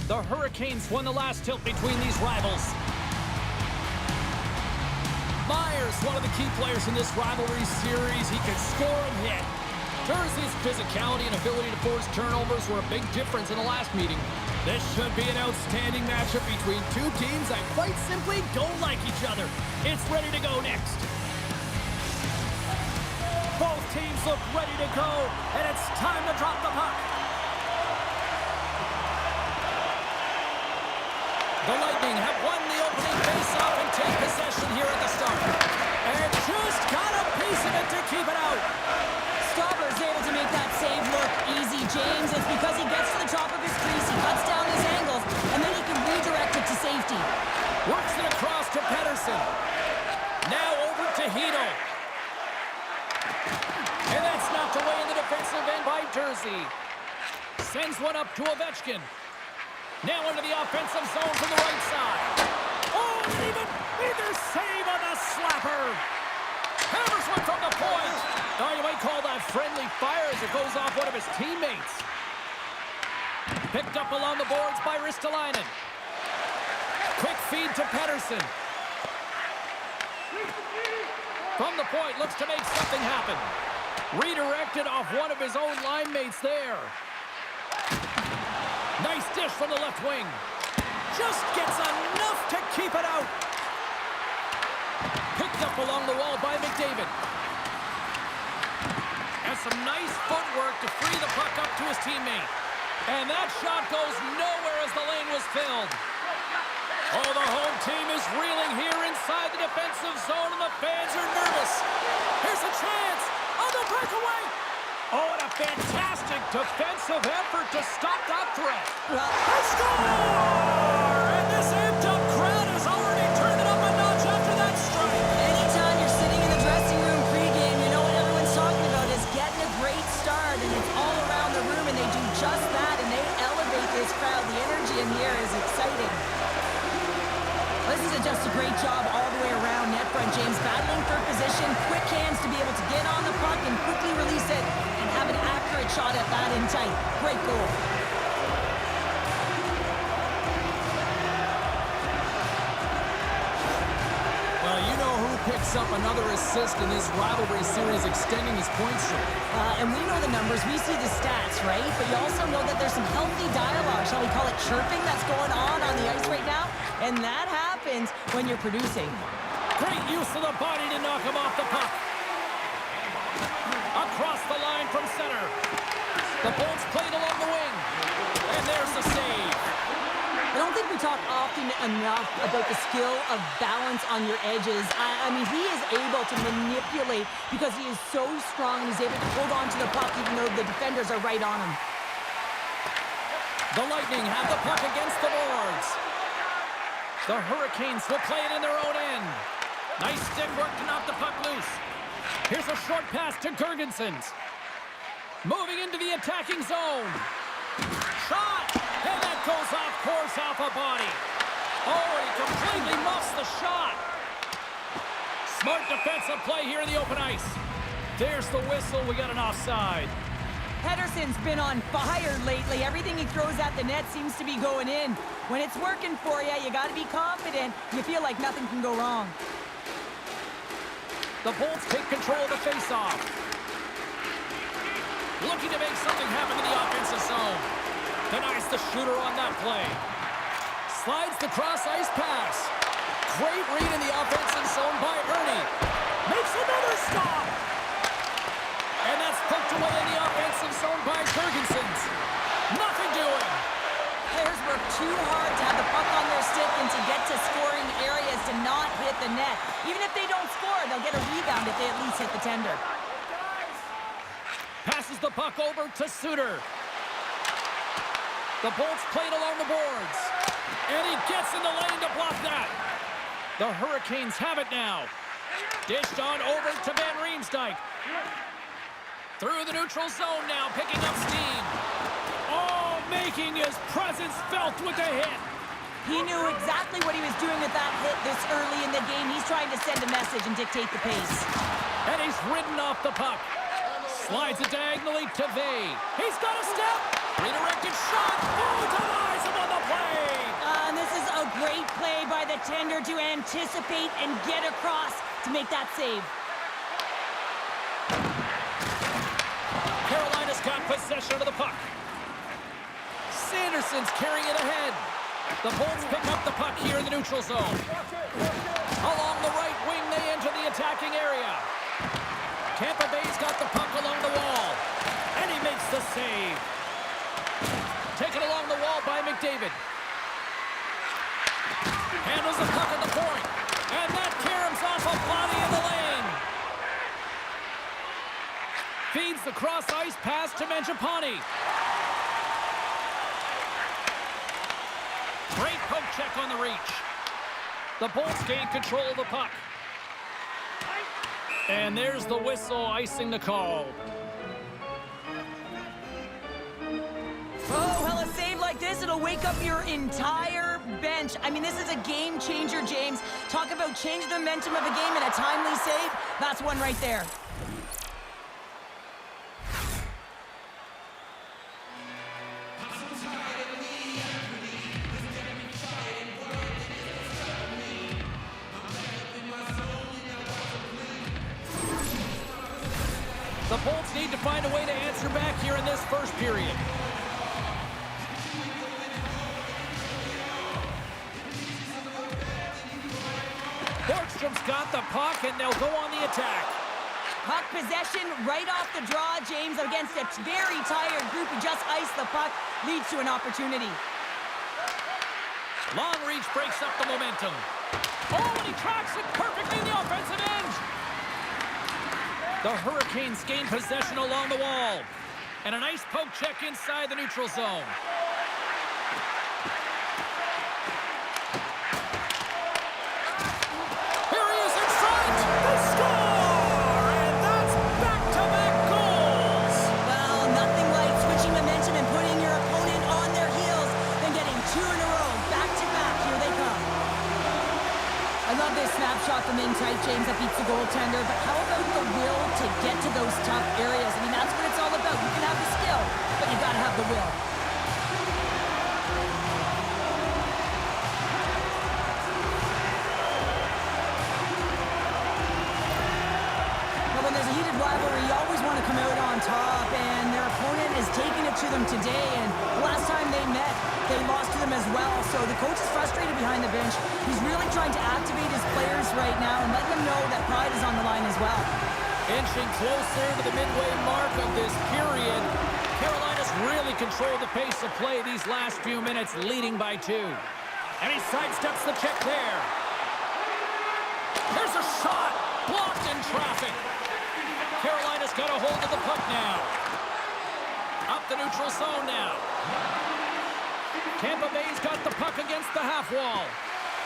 The Hurricanes won the last tilt between these rivals. Myers, one of the key players in this rivalry series. He can score and hit. Jersey's physicality and ability to force turnovers were a big difference in the last meeting. This should be an outstanding matchup between two teams that quite simply don't like each other. It's ready to go next. Both teams look ready to go, and it's time to drop the puck. The Lightning have won the opening faceoff and take possession here at the start. And just got a piece of it to keep it out. Stauber's able to make that save look easy, James. It's because he gets to the top of his crease, he cuts down his angles, and then he can redirect it to safety. Works it across to Pettersson. Now over to Hito. And that's knocked away in the defensive end by Jersey. Sends one up to Ovechkin. Now into the offensive zone from the right side. Oh, even either save on the slapper. Hammers one from the point. Oh, you might call that friendly fire as it goes off one of his teammates. Picked up along the boards by Ristolainen. Quick feed to Pettersson. From the point, looks to make something happen. Redirected off one of his own line mates there. Nice dish from the left wing. Just gets enough to keep it out. Picked up along the wall by McDavid. And some nice footwork to free the puck up to his teammate. And that shot goes nowhere as the lane was filled. Oh, the home team is reeling here inside the defensive zone, and the fans are nervous. Here's a chance on the breakaway. Oh, and a fantastic defensive effort to stop that threat. They score! And this amped-up crowd has already turned it up a notch after that strike. Anytime you're sitting in the dressing room pregame, you know what everyone's talking about is getting a great start, and it's all around the room, and they do just that, and they elevate this crowd. The energy in here is exciting. This is just a great job all the way around net front, James. Battling for position, quick hands to be able to get on the puck and quickly release it and have an accurate shot at that in tight. Great goal. Well, you know who picks up another assist in this rivalry series, extending his point streak. And we know the numbers. We see the stats, right? But you also know that there's some healthy dialogue, shall we call it chirping, that's going on the ice right now. And that happens when you're producing. Great use of the body to knock him off the puck. Across the line from center. The Bolts played along the wing. And there's the save. I don't think we talk often enough about the skill of balance on your edges. I mean, he is able to manipulate because he is so strong. He's able to hold on to the puck even though the defenders are right on him. The Lightning have the puck against the boards. The Hurricanes will play it in their own end. Nice stick work to knock the puck loose. Here's a short pass to Girgensons. Moving into the attacking zone. Shot! And that goes off course off a body. Oh, he completely muffs the shot. Smart defensive play here in the open ice. There's the whistle. We got an offside. Pettersson's been on fire lately. Everything he throws at the net seems to be going in. When it's working for you, you got to be confident. You feel like nothing can go wrong. The Bolts take control of the faceoff. Looking to make something happen in the offensive zone. Denies the shooter on that play. Slides the cross-ice pass. Great read in the offensive zone by Ernie. Makes another stop. And that's poked away in the offensive zone by Girgensons. Nothing doing. Players work too hard to have the puck on their stick and to get to scoring areas to not hit the net. Even if they don't score, they'll get a rebound if they at least hit the tender. Passes the puck over to Suter. The Bolts played along the boards. And he gets in the lane to block that. The Hurricanes have it now. Dished on over to Van Riemsdyk. Through the neutral zone now, picking up steam. Oh, making his presence felt with the hit. He knew exactly what he was doing with that hit this early in the game. He's trying to send a message and dictate the pace. And he's ridden off the puck. Slides it diagonally to Vey. He's got a step. Redirected shot. Oh, denies him on the play. And this is a great play by the tender to anticipate and get across to make that save. Carolina's got possession of the puck. Sanderson's carrying it ahead. The Bolts pick up the puck here in the neutral zone. Along the right wing, they enter the attacking area. Tampa Bay's got the puck along the wall. And he makes the save. Taken along the wall by McDavid. Handles the puck at the point. And that caroms off a body in the lane. Feeds the cross-ice pass to Mangiapane. Great poke check on the reach. The Bolts gain control of the puck. And there's the whistle icing the call. Oh, well, a save like this, it'll wake up your entire bench. I mean, this is a game changer, James. Talk about changing the momentum of a game and a timely save. That's one right there. The Bolts need to find a way to answer back here in this first period. Borgstrom's got the puck, and they'll go on the attack. Puck possession right off the draw, James, against a very tired group who just iced the puck, leads to an opportunity. Long reach breaks up the momentum. Oh, and he tracks it perfectly in the offensive end. The Hurricanes gain possession along the wall. And a nice poke check inside the neutral zone. Here he is in front. They score! And that's back-to-back goals. Well, nothing like switching momentum and putting your opponent on their heels than getting two in a row. Back-to-back, here they come. I love this snapshot from in tight, James, that beats the goaltender. But how about the will to get to those tough areas? I mean, that's what it's all about. You can have the skill, but you gotta have the will. But when there's a heated rivalry, you always want to come out on top, and their opponent is taking it to them today. And the last time they met, they lost to them as well. So the coach is frustrated behind the bench. He's really trying to activate his players right now and let them know that pride is on the line as well. Inching closer to the midway mark of this period. Carolina's really controlled the pace of play these last few minutes, leading by 2. And he sidesteps the check there. There's a shot. Blocked in traffic. Carolina's got a hold of the puck now. Up the neutral zone now. Tampa Bay's got the puck against the half wall.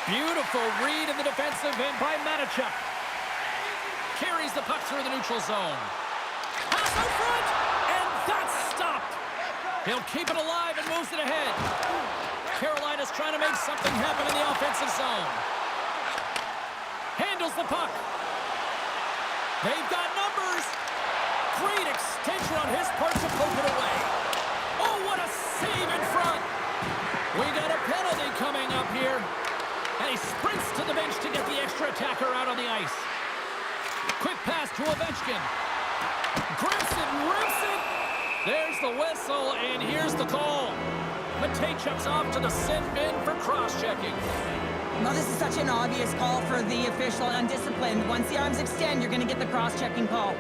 Beautiful read in the defensive end by Manichuk. Carries the puck through the neutral zone. Pass out front, and that's stopped. He'll keep it alive and moves it ahead. Carolina's trying to make something happen in the offensive zone. Handles the puck. They've got numbers. Great extension on his part to poke it away. Oh, what a save in front. We got a penalty coming up here. And he sprints to the bench to get the extra attacker out on the ice. Quick pass to Ovechkin. Grips it, rips it. There's the whistle, and here's the call. Matejchuk's off to the sin bin for cross-checking. Well, this is such an obvious call for the official, undisciplined. Once the arms extend, you're going to get the cross-checking call.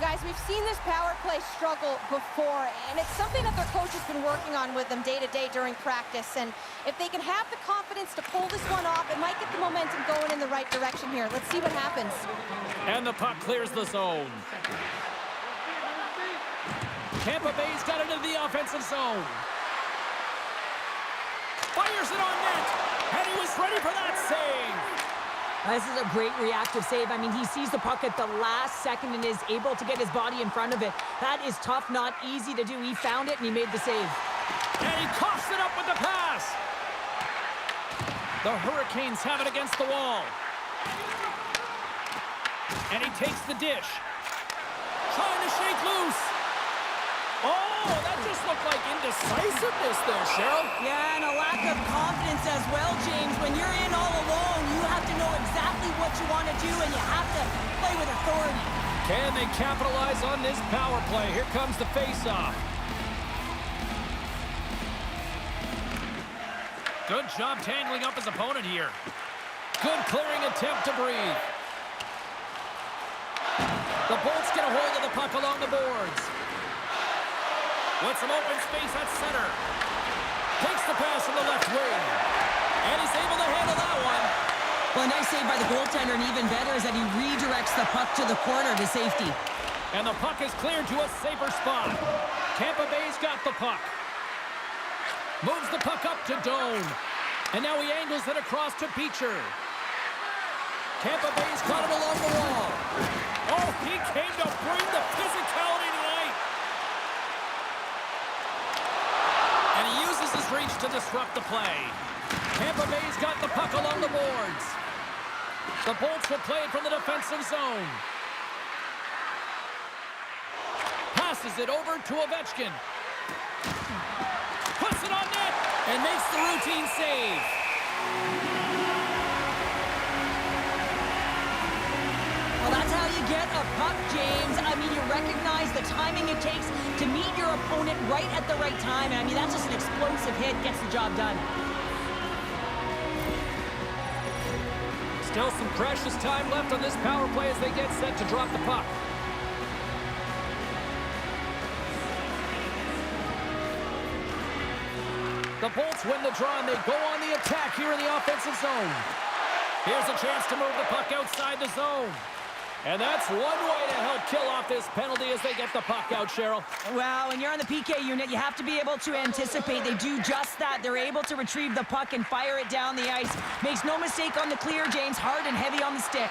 Guys, we've seen this power play struggle before, and it's something that their coach has been working on with them day to day during practice. And if they can have the confidence to pull this one off, it might get the momentum going in the right direction here. Let's see what happens. And the puck clears the zone. Tampa Bay's got it into the offensive zone. Fires it on net, and he was ready for that save. This is a great reactive save. I mean, he sees the puck at the last second and is able to get his body in front of it. That is tough, not easy to do. He found it, and he made the save. And he coughs it up with the pass. The Hurricanes have it against the wall. And he takes the dish. Trying to shake loose. Oh, that just looked like indecisiveness there, Cheryl. Yeah, and a lack of confidence as well, James. When you're in all alone, you have to know exactly what you want to do, and you have to play with authority. Can they capitalize on this power play? Here comes the face-off. Good job tangling up his opponent here. Good clearing attempt to breathe. The Bolts get a hold of the puck along the boards. With some open space at center. Takes the pass from the left wing. And he's able to handle that one. Well, a nice save by the goaltender, and even better is that he redirects the puck to the corner to safety. And the puck is cleared to a safer spot. Tampa Bay's got the puck. Moves the puck up to Doan. And now he angles it across to Beecher. Tampa Bay's got it along the wall. Oh, he came to bring the physicality tonight. And he uses his reach to disrupt the play. Tampa Bay's got the puck along the boards. The Bolts will play it from the defensive zone. Passes it over to Ovechkin. Puts it on net and makes the routine save. Well, that's how you get a puck, James. I mean, you recognize the timing it takes to meet your opponent right at the right time. I mean, that's just an explosive hit, gets the job done. Still some precious time left on this power play as they get set to drop the puck. The Bolts win the draw and they go on the attack here in the offensive zone. Here's a chance to move the puck outside the zone. And that's one way to help kill off this penalty as they get the puck out, Cheryl. Well, when you're on the PK unit, you have to be able to anticipate. They do just that. They're able to retrieve the puck and fire it down the ice. Makes no mistake on the clear, James. Hard and heavy on the stick.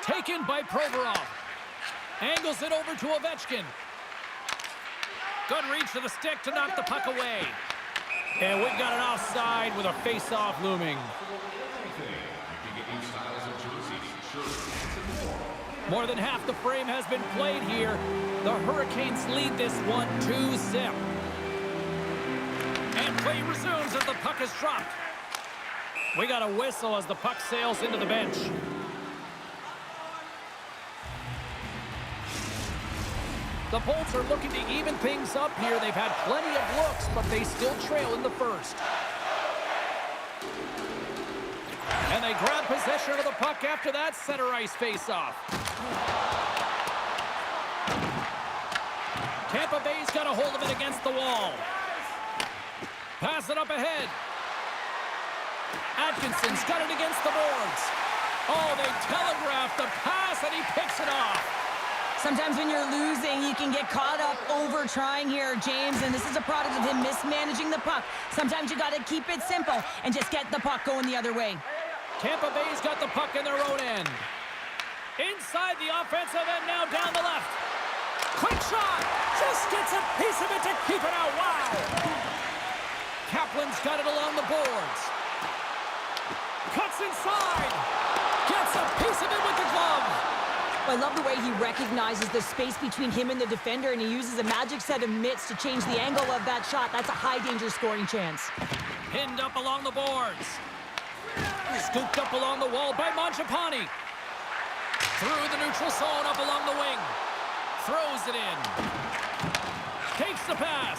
Taken by Provorov. Angles it over to Ovechkin. Good reach to the stick to knock the puck away. And we've got an offside with a face-off looming. More than half the frame has been played here. The Hurricanes lead this one 2-0. And play resumes as the puck is dropped. We got a whistle as the puck sails into the bench. The Bolts are looking to even things up here. They've had plenty of looks, but they still trail in the first. And they grab possession of the puck after that center ice face-off. Tampa Bay's got a hold of it against the wall. Pass it up ahead. Atkinson's got it against the boards. Oh, they telegraphed the pass, and he picks it off. Sometimes when you're losing, you can get caught up over trying here, James, and this is a product of him mismanaging the puck. Sometimes you got to keep it simple and just get the puck going the other way. Tampa Bay's got the puck in their own end. Inside the offensive end now down the left. Quick shot. Just gets a piece of it to keep it out. Wow. Kaplan's got it along the boards. Cuts inside. Gets a piece of it with the glove. I love the way he recognizes the space between him and the defender, and he uses a magic set of mitts to change the angle of that shot. That's a high-danger scoring chance. Pinned up along the boards. Scooped up along the wall by Mangiapane. Through the neutral zone, up along the wing. Throws it in. Takes the pass.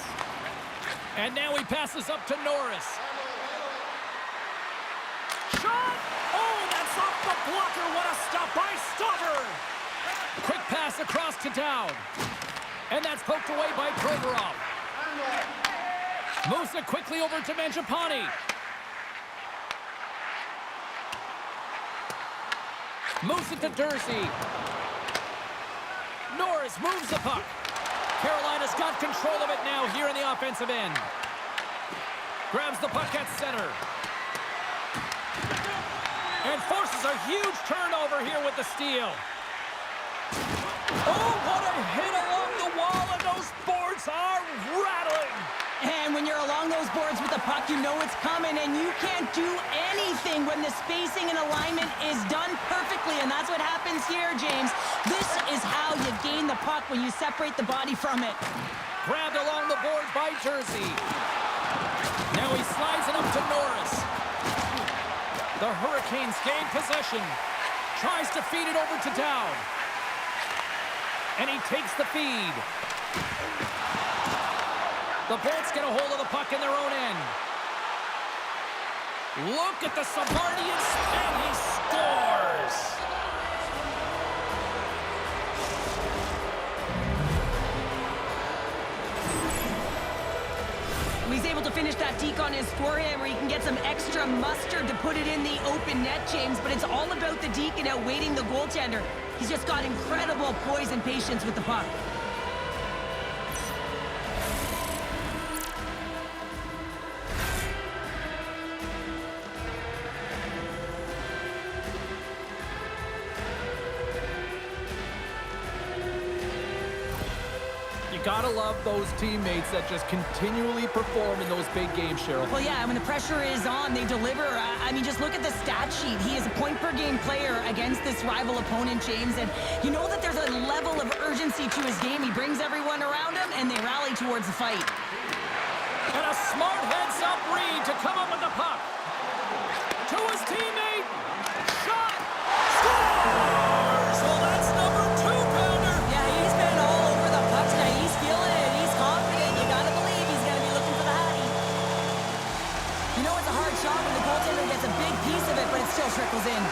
And now he passes up to Norris. Shot! Oh, that's off the blocker. What a stop by Stopper! Quick pass across to Dowd. And that's poked away by Provorov. Moves it quickly over to Mangiapane. Moves it to Dursey. Norris moves the puck. Carolina's got control of it now here in the offensive end. Grabs the puck at center. And forces a huge turnover here with the steal. Oh, what a hit along the wall, and those boards are rattling. man. When you're along those boards with the puck, you know it's coming, and you can't do anything when the spacing and alignment is done perfectly, and that's what happens here, James. This is how you gain the puck, when you separate the body from it. Grabbed along the board by Jersey. Now he slides it up to Norris. The Hurricanes gain possession. Tries to feed it over to Dowd. And he takes the feed. The Bolts get a hold of the puck in their own end. Look at the Savardian, and he scores! He's able to finish that deke on his forehand where he can get some extra mustard to put it in the open net, James. But it's all about the deke and outweighting the goaltender. He's just got incredible poise and patience with the puck. Gotta love those teammates that just continually perform in those big games, Cheryl. Well, yeah, when the pressure is on, they deliver. I mean, just look at the stat sheet. He is a point-per-game player against this rival opponent, James, and you know that there's a level of urgency to his game. He brings everyone around him, and they rally towards the fight. And a smart heads-up read to come up with the puck. To his teammate. Shot. Scores! Well, that's number 2-pounder. Yeah, he's been all over the puck tonight. He's feeling it. He's confident. You got to believe he's going to be looking for the hattie. You know it's a hard shot when the goaltender gets a big piece of it, but it still trickles in.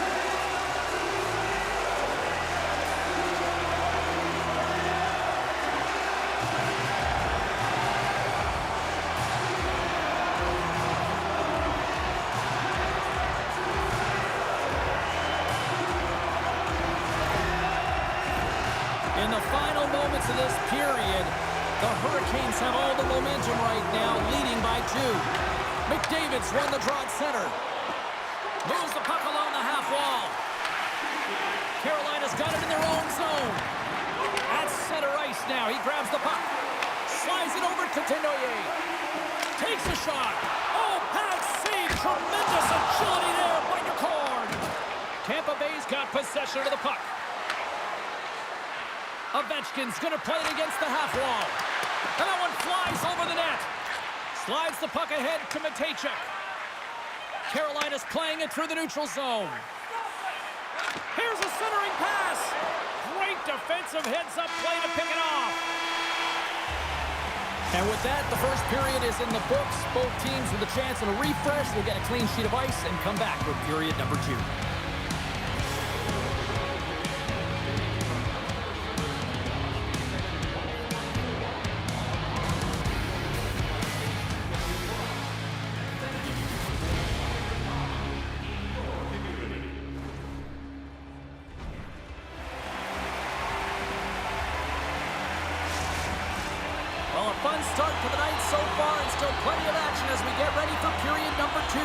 In the final moments of this period, the Hurricanes have all the momentum right now, leading by 2. McDavid's won the draw at center. Moves the puck along the half wall. Carolina's got it in their own zone. At center ice now, he grabs the puck. Slides it over to Tenoyer. Takes a shot. Oh, pad save. Tremendous agility there by Niccord. Tampa Bay's got possession of the puck. Ovechkin's going to play it against the half wall. And that one flies over the net. Slides the puck ahead to Matejchuk. Carolina's playing it through the neutral zone. Here's a centering pass. Great defensive heads-up play to pick it off. And with that, the first period is in the books. Both teams with a chance of a refresh will get a clean sheet of ice and come back with period number 2. Well, a fun start to the night so far, and still plenty of action as we get ready for period number 2.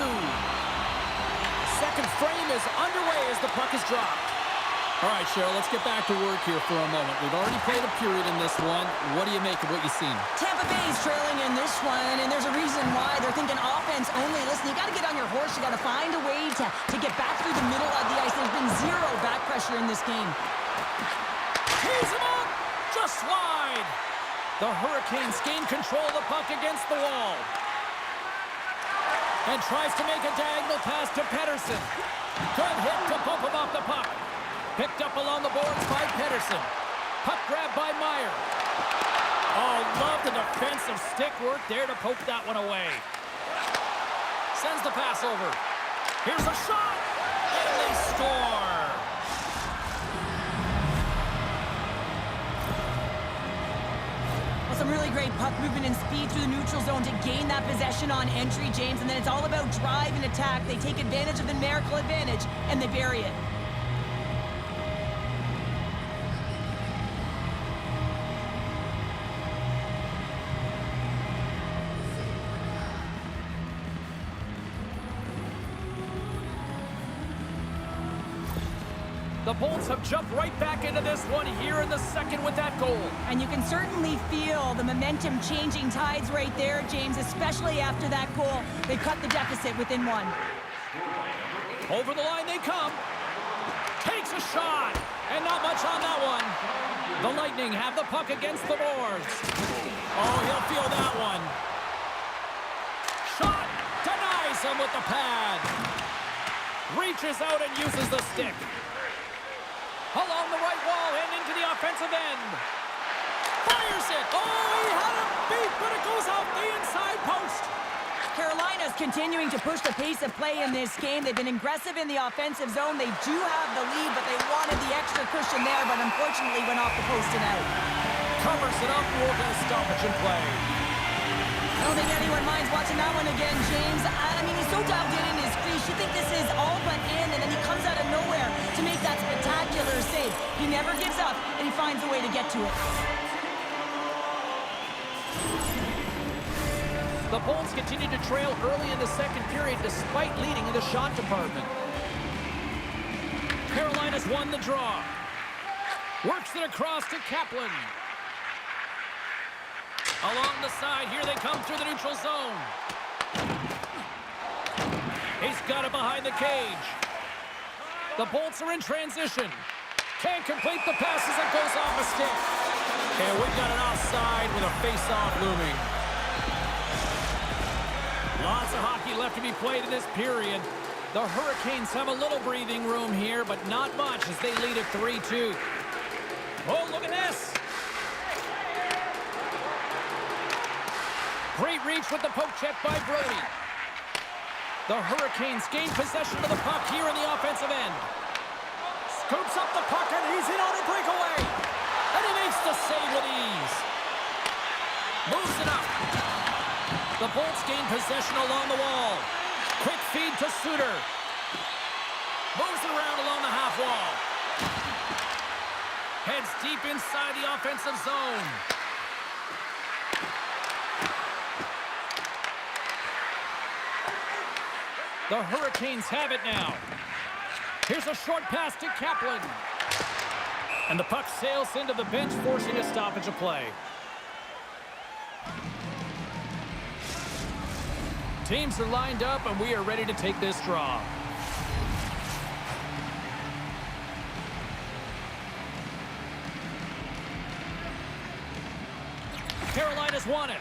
Second frame is underway as the puck is dropped. All right, Cheryl, let's get back to work here for a moment. We've already played a period in this one. What do you make of what you've seen? Tampa Bay's trailing in this one, and there's a reason why. They're thinking offense only. Listen, you got to get on your horse. You got to find a way to get back through the middle of the ice. There's been zero back pressure in this game. Tees him up! Just wide! The Hurricanes gain control of the puck against the wall. And tries to make a diagonal pass to Pettersson. Good hit to bump him off the puck. Picked up along the boards by Pettersson. Puck grab by Meyer. Oh, love the defensive stick work there to poke that one away. Sends the pass over. Here's a shot. And they score. Some really great puck movement and speed through the neutral zone to gain that possession on entry, James. And then it's all about drive and attack. They take advantage of the numerical advantage, and they bury it. The Bolts have jumped right back into this one here in the second with that goal. And you can certainly feel the momentum changing tides right there, James, especially after that goal. They cut the deficit within one. Over the line they come. Takes a shot. And not much on that one. The Lightning have the puck against the boards. Oh, he'll feel that one. Shot. Denies him with the pad. Reaches out and uses the stick. Along the right wall and into the offensive end. Fires it. Oh, he had him beat, but it goes out the inside post. Carolina's continuing to push the pace of play in this game. They've been aggressive in the offensive zone. They do have the lead, but they wanted the extra cushion there, but unfortunately went off the post and out. Covers it up, we'll get a stoppage in play. I don't think anyone minds watching that one again, James. I mean, he's so dialed in his crease. You think this is all but in, and then he comes out of nowhere to make that spectacular save. He never gives up, and he finds a way to get to it. The Bolts continue to trail early in the second period despite leading in the shot department. Carolina's won the draw. Works it across to Kaplan. Along the side, here they come through the neutral zone. He's got it behind the cage. The Bolts are in transition. Can't complete the pass as it goes off a stick. And we've got an offside with a face-off looming. Lots of hockey left to be played in this period. The Hurricanes have a little breathing room here, but not much as they lead at 3-2. Oh, look at this. Great reach with the poke check by Brody. The Hurricanes gain possession of the puck here in the offensive end. Scoops up the puck and he's in on a breakaway. And he makes the save with ease. Moves it up. The Bolts gain possession along the wall. Quick feed to Suter. Moves it around along the half wall. Heads deep inside the offensive zone. The Hurricanes have it now. Here's a short pass to Kaplan. And the puck sails into the bench, forcing a stoppage of play. Teams are lined up, and we are ready to take this draw. Carolina's won it.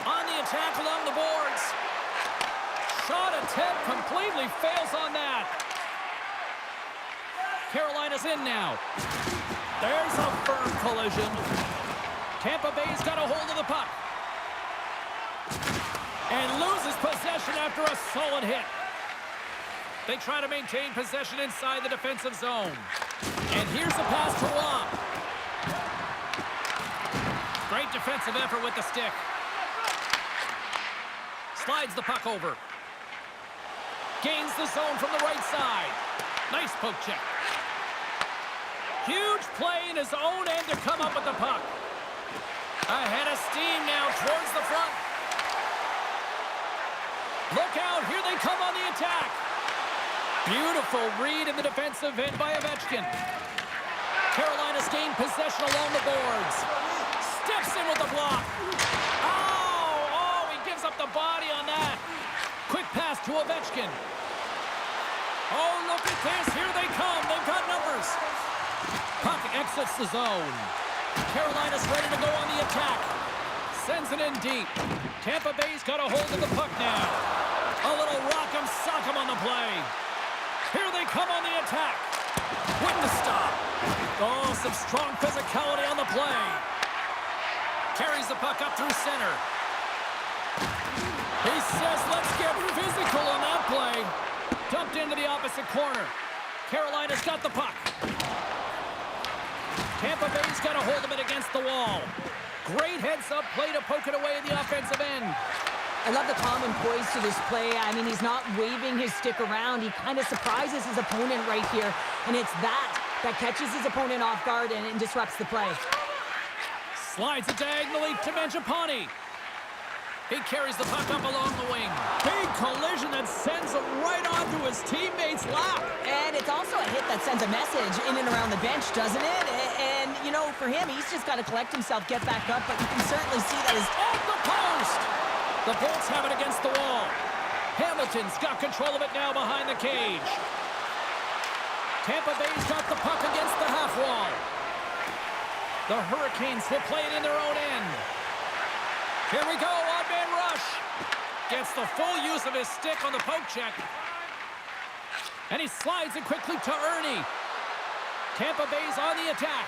On the attack along the boards. Shot attempt completely fails on that. Carolina's in now. There's a firm collision. Tampa Bay's got a hold of the puck. And loses possession after a solid hit. They try to maintain possession inside the defensive zone. And here's the pass to Wong. Great defensive effort with the stick. Slides the puck over. Gains the zone from the right side. Nice poke check. Huge play in his own end to come up with the puck. Ahead of steam now towards the front. Look out, here they come on the attack. Beautiful read in the defensive end by Ovechkin. Carolina's gained possession along the boards. Steps in with the block. Oh, he gives up the body on that. Quick pass to Ovechkin. Oh, look at this, here they come, they've got numbers. Puck exits the zone. Carolina's ready to go on the attack. Sends it in deep. Tampa Bay's got a hold of the puck now. A little rock'em sock'em on the play. Here they come on the attack. With the stop. Oh, some strong physicality on the play. Carries the puck up through center. He says, let's get physical on that play. Dumped into the opposite corner. Carolina's got the puck. Tampa Bay's got a hold of it against the wall. Great heads-up play to poke it away in the offensive end. I love the calm and poise to this play. I mean, he's not waving his stick around. He kind of surprises his opponent right here. And it's that catches his opponent off guard and disrupts the play. Slides it diagonally to Mangiapane. He carries the puck up along the wing. Big collision that sends him right onto his teammate's lap. And it's also a hit that sends a message in and around the bench, doesn't it? And, you know, for him, he's just got to collect himself, get back up, but you can certainly see that his... Off the post! The Bolts have it against the wall. Hamilton's got control of it now behind the cage. Tampa Bay's got the puck against the half wall. The Hurricanes will play it in their own end. Here we go, odd-man rush. Gets the full use of his stick on the poke check. And he slides it quickly to Ernie. Tampa Bay's on the attack.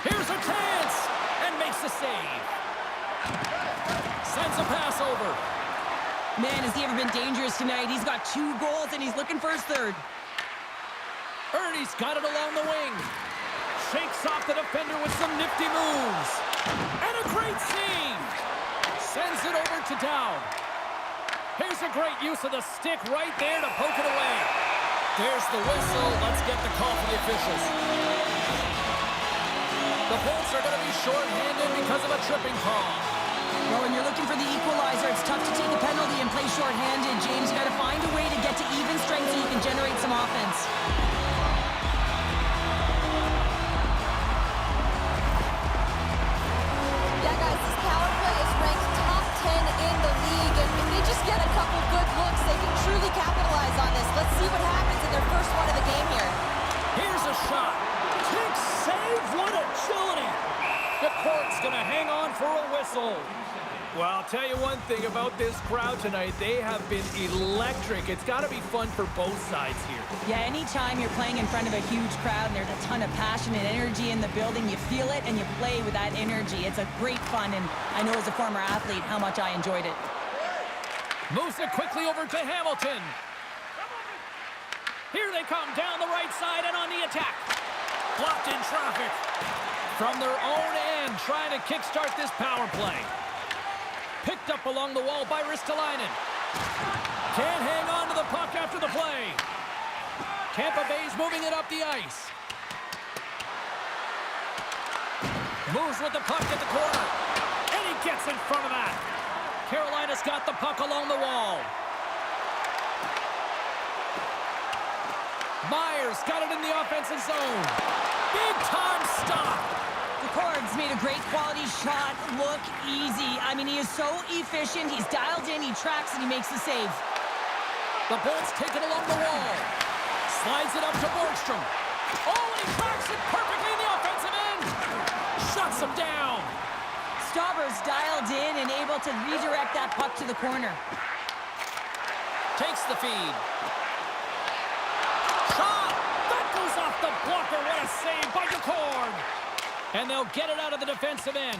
Here's a chance! And makes the save. Sends a pass over. Man, has he ever been dangerous tonight? He's got 2 goals, and he's looking for his 3rd. Ernie's got it along the wing. Shakes off the defender with some nifty moves. And a great save! Sends it over to Dowd. Here's a great use of the stick right there to poke it away. There's the whistle. Let's get the call from the officials. The Bolts are going to be short-handed because of a tripping call. Well, when you're looking for the equalizer, it's tough to take a penalty and play short-handed. James, you got to find a way to get to even strength so you can generate some offense. Yeah, guys, this power play is ranked top 10 in the league, and if they just get a couple good looks, they can truly capitalize on this. Let's see what happens in their first one of the game here. Here's a shot. Big save. What agility. The court's going to hang on for a whistle. Well, I'll tell you one thing about this crowd tonight. They have been electric. It's got to be fun for both sides here. Yeah, anytime you're playing in front of a huge crowd and there's a ton of passion and energy in the building, you feel it and you play with that energy. It's a great fun, and I know as a former athlete how much I enjoyed it. Moves it quickly over to Hamilton. Here they come down the right side and on the attack. Blocked in traffic. From their own end, trying to kickstart this power play. Picked up along the wall by Ristolainen. Can't hang on to the puck after the play. Tampa Bay's moving it up the ice. Moves with the puck at the corner. And he gets in front of that. Carolina's got the puck along the wall. Myers got it in the offensive zone. Big time stop. McCord's made a great quality shot look easy. I mean, he is so efficient. He's dialed in, he tracks, and he makes the save. The Bolts take it along the wall. Slides it up to Borgstrom. Oh, and he tracks it perfectly in the offensive end. Shuts him down. Stauber's dialed in and able to redirect that puck to the corner. Takes the feed. Shot! That goes off the blocker. What a save by McCord. And they'll get it out of the defensive end.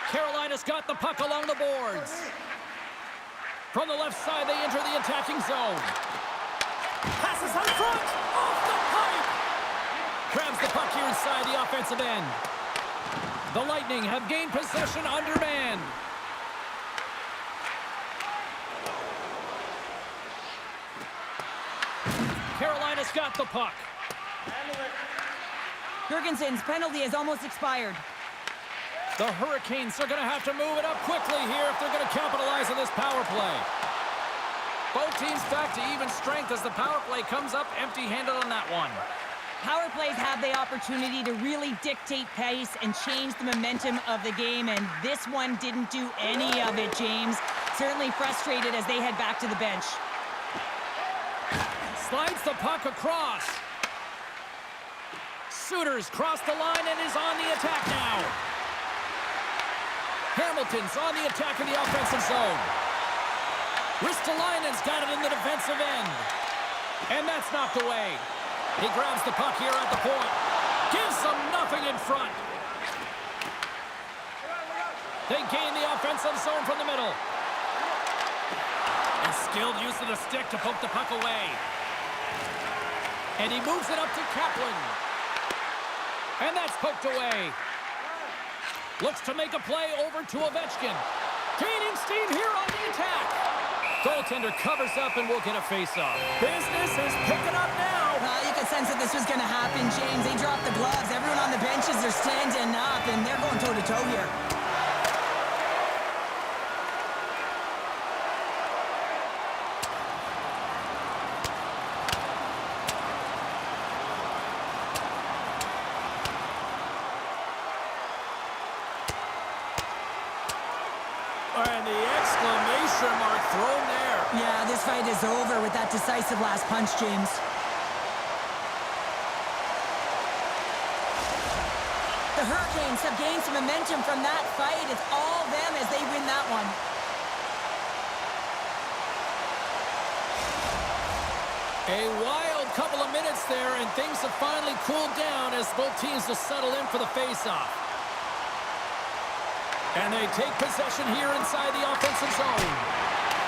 Carolina's got the puck along the boards. From the left side, they enter the attacking zone. Passes out front. Off the pipe. Grabs the puck here inside the offensive end. The Lightning have gained possession under man. Carolina's got the puck. Jurgensen's penalty has almost expired. The Hurricanes are going to have to move it up quickly here if they're going to capitalize on this power play. Both teams back to even strength as the power play comes up empty-handed on that one. Power plays have the opportunity to really dictate pace and change the momentum of the game, and this one didn't do any of it, James. Certainly frustrated as they head back to the bench. Slides the puck across. Suter's crossed the line and is on the attack now. Hamilton's on the attack in the offensive zone. Ristolainen's got it in the defensive end. And that's knocked away. He grabs the puck here at the point. Gives them nothing in front. They gain the offensive zone from the middle. And skilled use of the stick to poke the puck away. And he moves it up to Kaplan. And that's poked away. Looks to make a play over to Ovechkin. Gaining steam here on the attack. Goaltender covers up and will get a face-off. Business is picking up now. You could sense that this was going to happen, James. They dropped the gloves. Everyone on the benches are standing up, and they're going toe-to-toe here. And the exclamation mark thrown there. Yeah, this fight is over with that decisive last punch, James. The Hurricanes have gained some momentum from that fight. It's all them as they win that one. A wild couple of minutes there, and things have finally cooled down as both teams will settle in for the face-off. And they take possession here inside the offensive zone.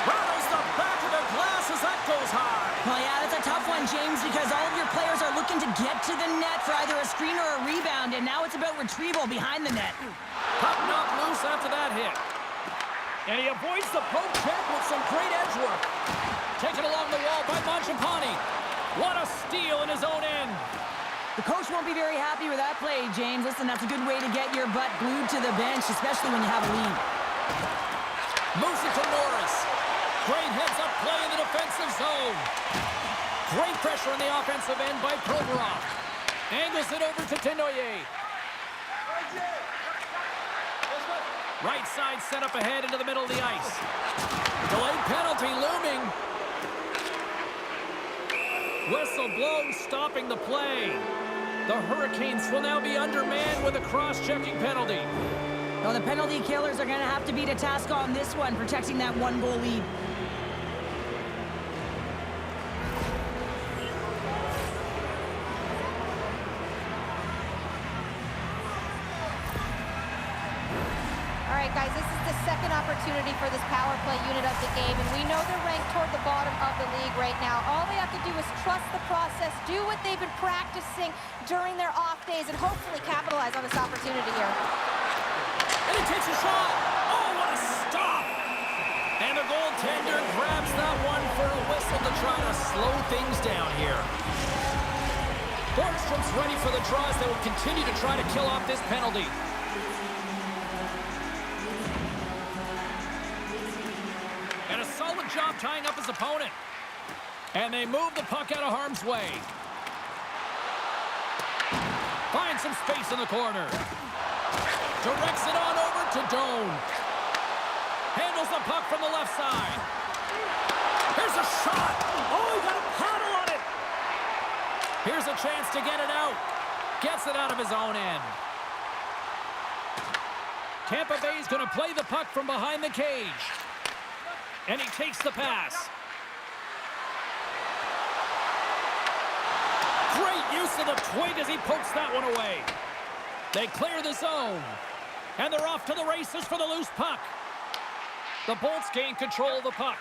Rattles the back of the glass as that goes high. Well, yeah, that's a tough one, James, because all of your players are looking to get to the net for either a screen or a rebound, and now it's about retrieval behind the net. Puck knocked loose after that hit. And he avoids the poke check with some great edge work. Taken along the wall by Mangiapane. What a steal in his own end. The coach won't be very happy with that play, James. Listen, that's a good way to get your butt glued to the bench, especially when you have a lead. Moves it to Norris. Great heads-up play in the defensive zone. Great pressure on the offensive end by Provorov. Angles it over to Tenoyer. Right side set up ahead into the middle of the ice. Delayed penalty looming. Whistle blown, stopping the play. The Hurricanes will now be undermanned with a cross-checking penalty. Well, the penalty killers are going to have to beat a task on this one, protecting that one-goal lead. All right, guys, this is the second opportunity for this power play unit of the game, and we know they're ranked toward the bottom of the league right now. All they have to do is trust the process, do what they've been practicing during their off days, and hopefully capitalize on this opportunity here. And he takes a shot. Oh, what a stop! And the goaltender grabs that one for a whistle to try to slow things down here. Borgstrom's ready for the draws that will continue to try to kill off this penalty. And a solid job tying up his opponent. And they move the puck out of harm's way. Finds some space in the corner. Directs it on over to Doan. Handles the puck from the left side. Here's a shot. Oh, he got a paddle on it. Here's a chance to get it out. Gets it out of his own end. Tampa Bay's going to play the puck from behind the cage. And he takes the pass. Great use of the twig as he pokes that one away. They clear the zone. And they're off to the races for the loose puck. The Bolts gain control of the puck.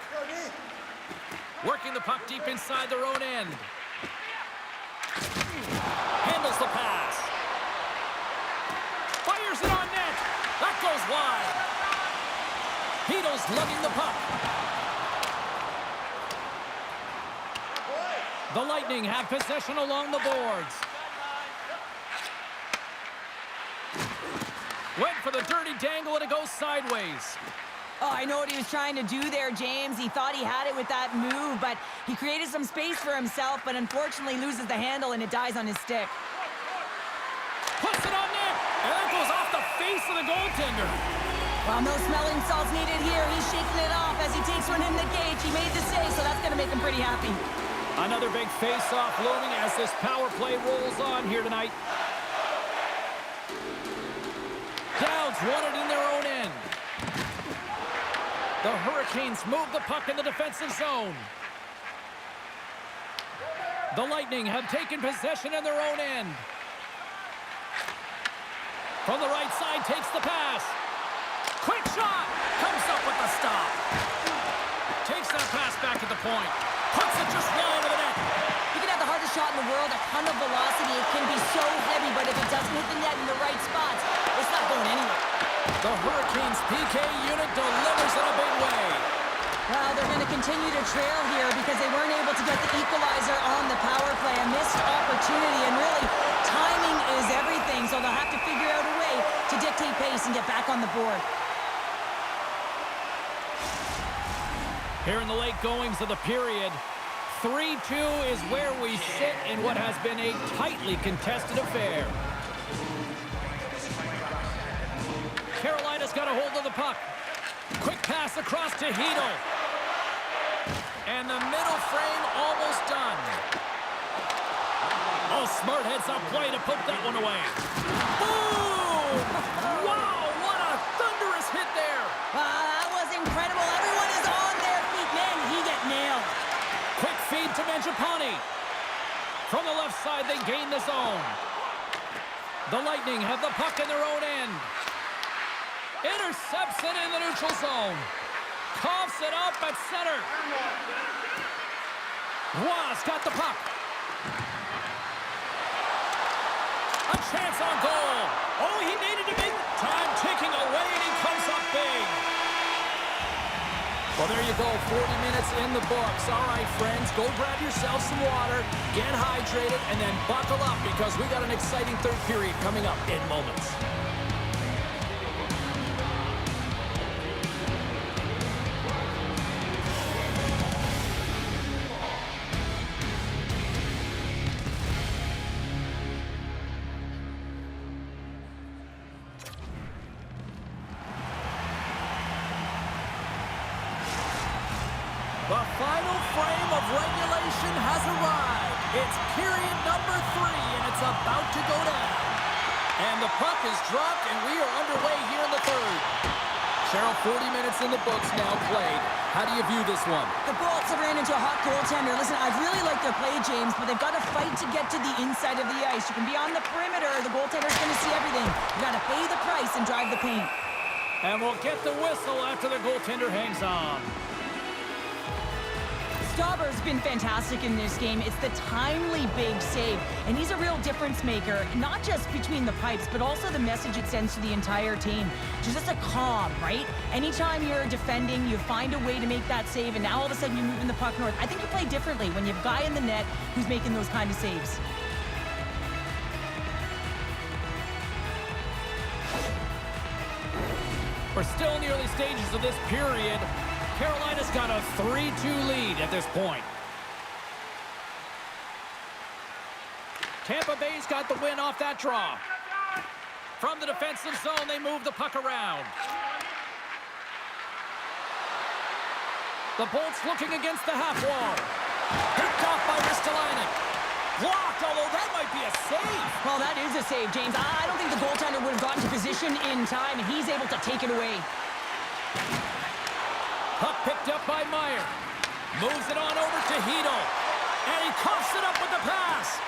Working the puck deep inside their own end. Handles the pass. Fires it on net. That goes wide. Hedo's lugging the puck. The Lightning have possession along the boards. Went for the dirty dangle and it goes sideways. Oh, I know what he was trying to do there, James. He thought he had it with that move, but he created some space for himself, but unfortunately loses the handle and it dies on his stick. Puts it on net, and that goes off the face of the goaltender. Well, no smelling salts needed here. He's shaking it off as he takes one in the cage. He made the save, so that's going to make him pretty happy. Another big face-off looming as this power play rolls on here tonight. Downs won it in their own end. The Hurricanes move the puck in the defensive zone. The Lightning have taken possession in their own end. From the right side, takes the pass. Quick shot! Comes up with the stop. Takes that pass back at the point. Puts it just wide of the net. You can have the hardest shot in the world, a ton of velocity. It can be so heavy, but if it doesn't hit the net in the right spots, it's not going anywhere. The Hurricanes PK unit delivers in a big way. Well, they're going to continue to trail here because they weren't able to get the equalizer on the power play. A missed opportunity, and really, timing is everything, so they'll have to figure out a way to dictate pace and get back on the board. Here in the late goings of the period, 3-2 is where we sit in what has been a tightly contested affair. Carolina's got a hold of the puck. Quick Pass across to Hedel. And the middle frame almost done. Oh, smart heads up play to poke that one away. Boom! Wow, what a thunderous hit there. That was incredible. Everyone is on their feet. Man, he got nailed. Quick feed to Mangiapane. From the left side, they gain the zone. The Lightning have the puck in their own end. Intercepts it in the neutral zone. Coughs it up at center. Roy's got the puck. A chance on goal. Oh, he needed to make time ticking away, and he comes up big. Well, there you go, 40 minutes in the books. All right, friends, go grab yourself some water, get hydrated, and then buckle up because we got an exciting third period coming up in moments. The final frame of regulation has arrived. It's period number 3, and it's about to go down. And the puck is dropped, and we are underway here in the third. Cheryl, 40 minutes in the books now played. How do you view this one? The Bolts have ran into a hot goaltender. Listen, I really like their play, James, but they've got to fight to get to the inside of the ice. You can be on the perimeter. The goaltender's going to see everything. You got to pay the price and drive the paint. And we'll get the whistle after the goaltender hangs on. Stauber's been fantastic in this game. It's the timely big save, and he's a real difference maker, not just between the pipes, but also the message it sends to the entire team. Just a calm, right? Anytime you're defending, you find a way to make that save, and now all of a sudden you're moving the puck north. I think you play differently when you have a guy in the net who's making those kind of saves. We're still in the early stages of this period. Carolina's got a 3-2 lead at this point. Tampa Bay's got the win off that draw. From the defensive zone, they move the puck around. The Bolts looking against the half wall. Picked off by Ristolainen. Blocked, although that might be a save. Well, that is a save, James. I don't think the goaltender would have gotten to position in time, and he's able to take it away. Puck picked up by Meyer. Moves it on over to Hedel. And he coughs it up with the pass.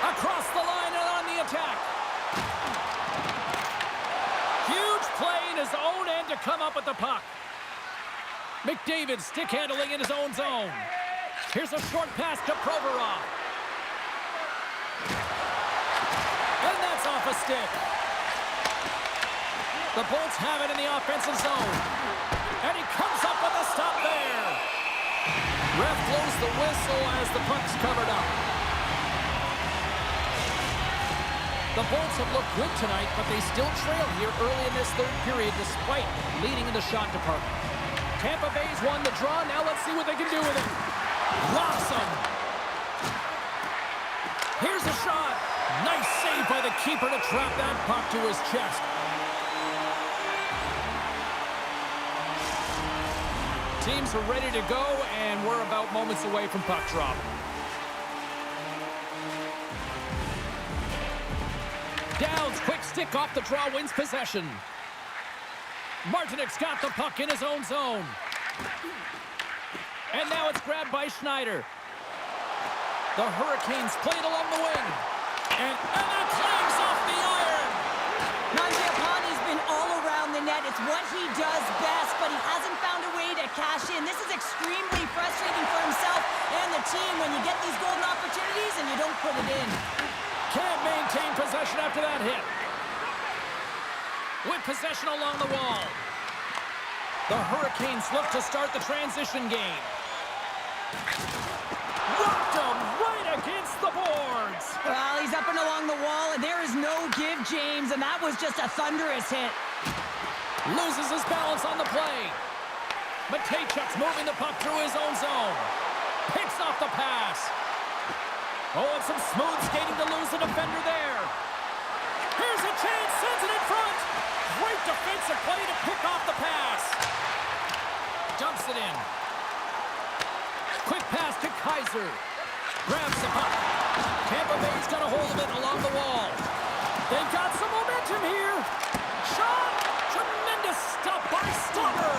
Across the line and on the attack. Huge play in his own end to come up with the puck. McDavid stick handling in his own zone. Here's a short pass to Provorov. And that's off a stick. The Bolts have it in the offensive zone. And he comes up with a stop there. Ref blows the whistle as the puck's covered up. The Bolts have looked good tonight, but they still trail here early in this third period despite leading in the shot department. Tampa Bay's won the draw. Now let's see what they can do with it. Awesome. Here's a shot. Nice save by the keeper to trap that puck to his chest. Teams are ready to go, and we're about moments away from puck drop. Downs, quick stick off the draw, wins possession. Martinik's got the puck in his own zone. And now it's grabbed by Schneider. The Hurricanes play it along the wing. And that clangs off the iron. Mangiapane's been all around the net. It's what he does best, but he hasn't found a way to cash in. This is extremely frustrating for himself and the team when you get these golden opportunities and you don't put it in. Can't maintain possession after that hit. With possession along the wall. The Hurricanes look to start the transition game. Rocked him right against the boards. Well, he's up and along the wall, and there is no give, James, and that was just a thunderous hit. Loses his balance on the play. Matejchuk's moving the puck through his own zone. Picks off the pass. Oh, and some smooth skating to lose the defender there. Here's a chance, sends it in front. Great defensive play to pick off the pass. Dumps it in. Quick pass to Kaiser. Grabs the puck. Tampa Bay's got a hold of it along the wall. They've got some momentum here. Shot! Tremendous stop by Stopper.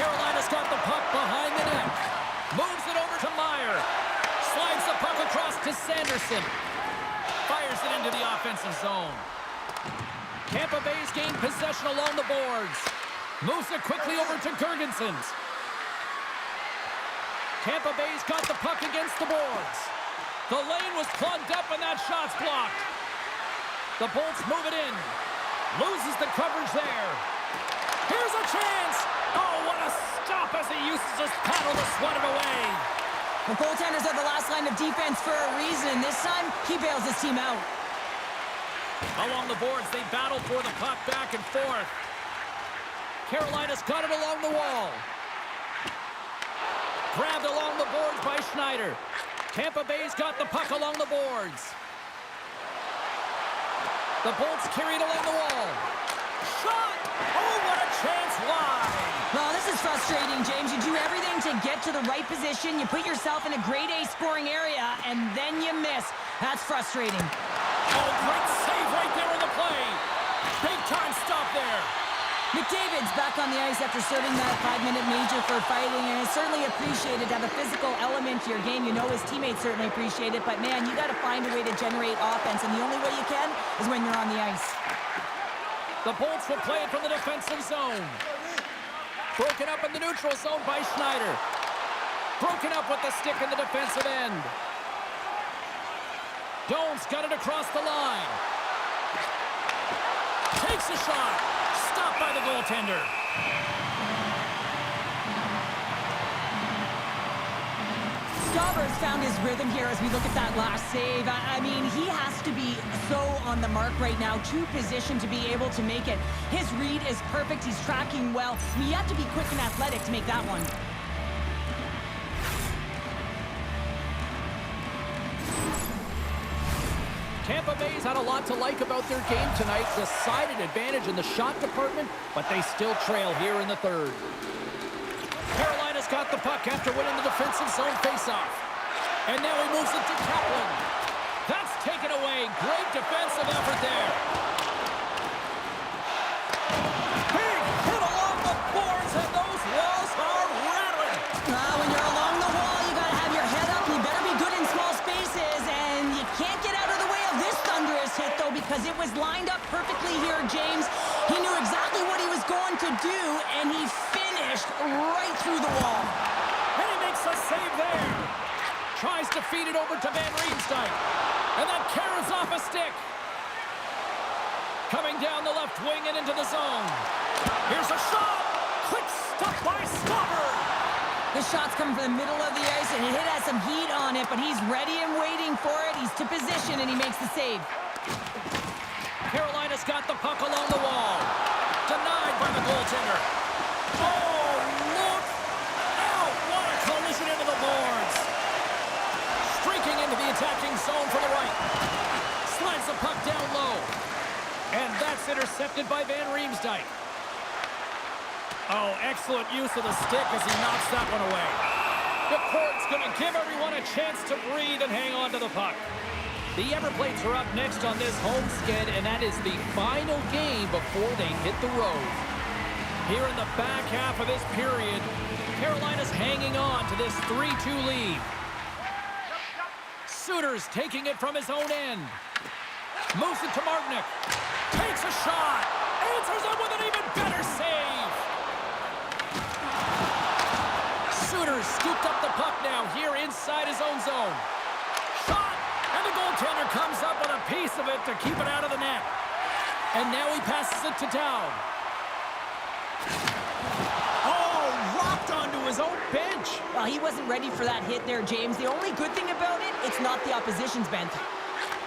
Carolina's got the puck behind the net. Moves it over to Meyer. Slides the puck across to Sanderson. Fires it into the offensive zone. Tampa Bay's gained possession along the boards. Moves it quickly over to Girgensons. Tampa Bay's got the puck against the boards. The lane was plugged up and that shot's blocked. The Bolts move it in. Loses the coverage there. Here's a chance. Oh, what a stop as he uses his paddle to swat it away. The goaltenders are the last line of defense for a reason. This time, he bails his team out. Along the boards, they battle for the puck back and forth. Carolina's got it along the wall. Grabbed along the boards by Schneider. Tampa Bay's got the puck along the boards. The Bolts carried along the wall. Shot! Oh, what a chance wide! Well, this is frustrating, James. You do everything to get to the right position. You put yourself in a grade A scoring area, and then you miss. That's frustrating. Oh, great save right there in the play. Big time stop there. McDavid's back on the ice after serving that 5-minute major for fighting, and it's certainly appreciated to have a physical element to your game. You know his teammates certainly appreciate it, but man, you got to find a way to generate offense, and the only way you can is when you're on the ice. The Bolts will play it from the defensive zone. Broken up in the neutral zone by Schneider. Broken up with the stick in the defensive end. Doan's got it across the line. Takes a shot. Stopped by the goaltender. Stauber's found his rhythm here as we look at that last save. I mean, he has to be so on the mark right now, to position to be able to make it. His read is perfect. He's tracking well. I mean, you have to be quick and athletic to make that one. Tampa Bay's had a lot to like about their game tonight. Decided advantage in the shot department, but they still trail here in the third. Carolina's got the puck after winning the defensive zone faceoff. And now he moves it to Kaplan. That's taken away. Great defensive effort there. Big hit along the boards, and those walls are rattling. When you're along the wall, you got to have your head up. You better be good in small spaces, and you can't get out of the way of this thunderous hit, though, because it was lined up perfectly here, James. He knew exactly what he was going to do, and he finished right through the wall. And he makes a save there. Tries to feed it over to Van Riemsdyk. And that carries off a stick. Coming down the left wing and into the zone. Here's a shot. Quick stop by Stopper. The shot's coming from the middle of the ice, and it has some heat on it, but he's ready and waiting for it. He's to position, and he makes the save. Carolina's got the puck along the wall. Denied by the goaltender. Oh, look out. What a collision into the boards. Streaking into the attacking zone for the right. Slides the puck down low. And that's intercepted by Van Riemsdyk. Oh, excellent use of the stick as he knocks that one away. The court's going to give everyone a chance to breathe and hang on to the puck. The Everblades are up next on this home sked, and that is the final game before they hit the road. Here in the back half of this period, Carolina's hanging on to this 3-2 lead. Suter's taking it from his own end. Moves it to Martinick. Takes a shot. Answers it with an even better save. Suter's scooped up the puck now here inside his own zone. Shot. And the goaltender comes up with a piece of it to keep it out of the net. And now he passes it to Down. Oh, rocked onto his own bench. Well, he wasn't ready for that hit there, James. The only good thing about it, it's not the opposition's bench.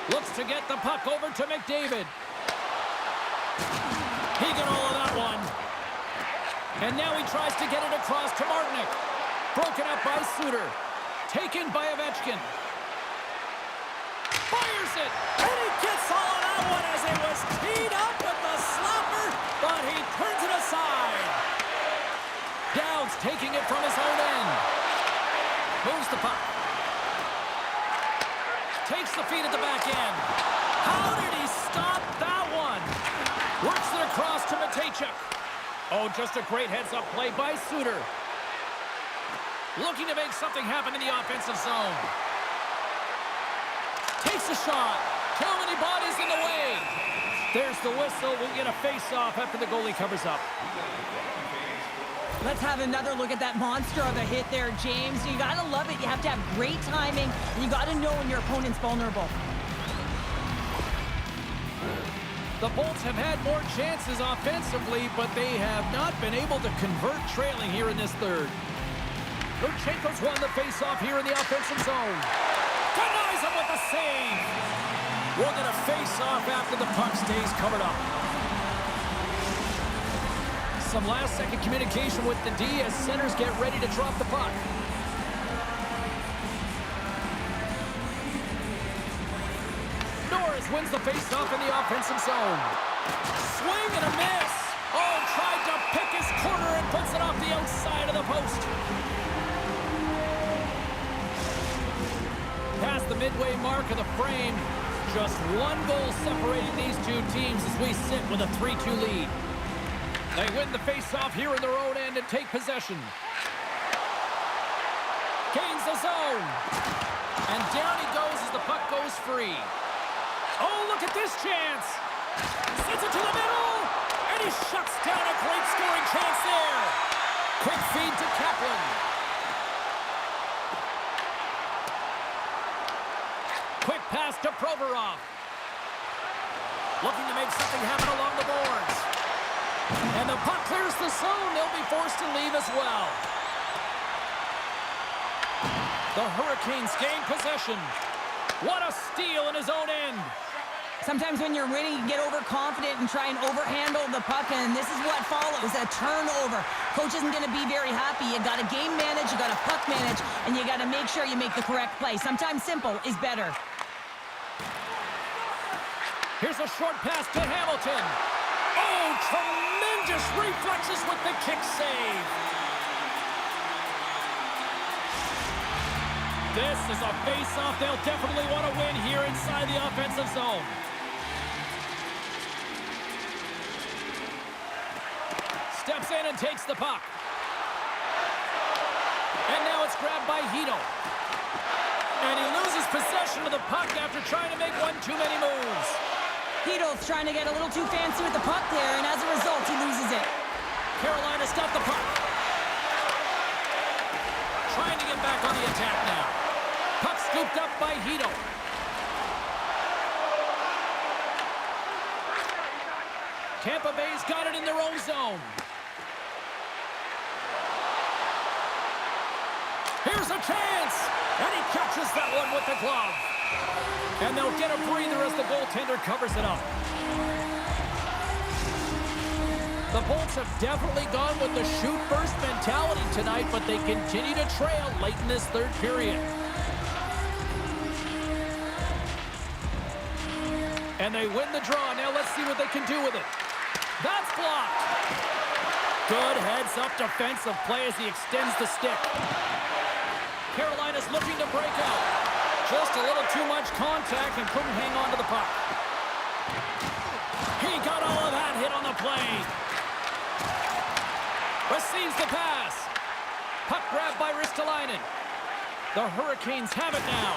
Looks to get the puck over to McDavid. He got all of that one. And now he tries to get it across to Martinick. Broken up by Suter. Taken by Ovechkin. Fires it, and he gets all of that one as it was teed up with the slapper, but he turns it aside. to Matejchuk. Oh, just a great heads-up play by Suter. Looking to make something happen in the offensive zone. Takes a shot. Too many bodies in the way. There's the whistle. We'll get a face-off after the goalie covers up. Let's have another look at that monster of a hit there, James. You gotta love it. You have to have great timing, and you gotta know when your opponent's vulnerable. The Bolts have had more chances offensively, but they have not been able to convert trailing here in this third. Lutsenko's won the face-off here in the offensive zone. Denies him with a save. We'll get a face-off after the puck stays covered up. Some last-second communication with the D as centers get ready to drop the puck. Norris wins the face-off in the offensive zone. Swing and a miss. Oh, tried to pick his corner and puts it off the outside of the post. Past the midway mark of the frame. Just one goal separating these two teams as we sit with a 3-2 lead. They win the face-off here in their own end and take possession. Gains the zone. And down he goes as the puck goes free. Oh, look at this chance. Sends it to the middle. And he shuts down a great scoring chance there. Quick feed to Kaplan. Quick pass to Provorov. Looking to make something happen along the boards. And the puck clears the zone. They'll be forced to leave as well. The Hurricanes gain possession. What a steal in his own end. Sometimes when you're winning, you get overconfident and try and overhandle the puck, and this is what follows, a turnover. Coach isn't going to be very happy. You got to game manage, you got to puck manage, and you got to make sure you make the correct play. Sometimes simple is better. Here's a short pass to Hamilton. Oh, tremendous reflexes with the kick save. This is a face-off they'll definitely want to win here inside the offensive zone. Steps in and takes the puck. And now it's grabbed by Hito. And he loses possession of the puck after trying to make one too many moves. Hito's trying to get a little too fancy with the puck there, and as a result, he loses it. Carolina's got the puck. Trying to get back on the attack now. Puck scooped up by Hito. Tampa Bay's got it in their own zone. Here's a chance! And he catches that one with the glove. And they'll get a breather as the goaltender covers it up. The Bolts have definitely gone with the shoot-first mentality tonight, but they continue to trail late in this third period. And they win the draw. Now let's see what they can do with it. That's blocked. Good heads-up defensive play as he extends the stick. Carolina's looking to break out. Just a little too much contact and couldn't hang on to the puck. He got all of that hit on the play. Receives the pass. Puck grabbed by Ristolainen. The Hurricanes have it now.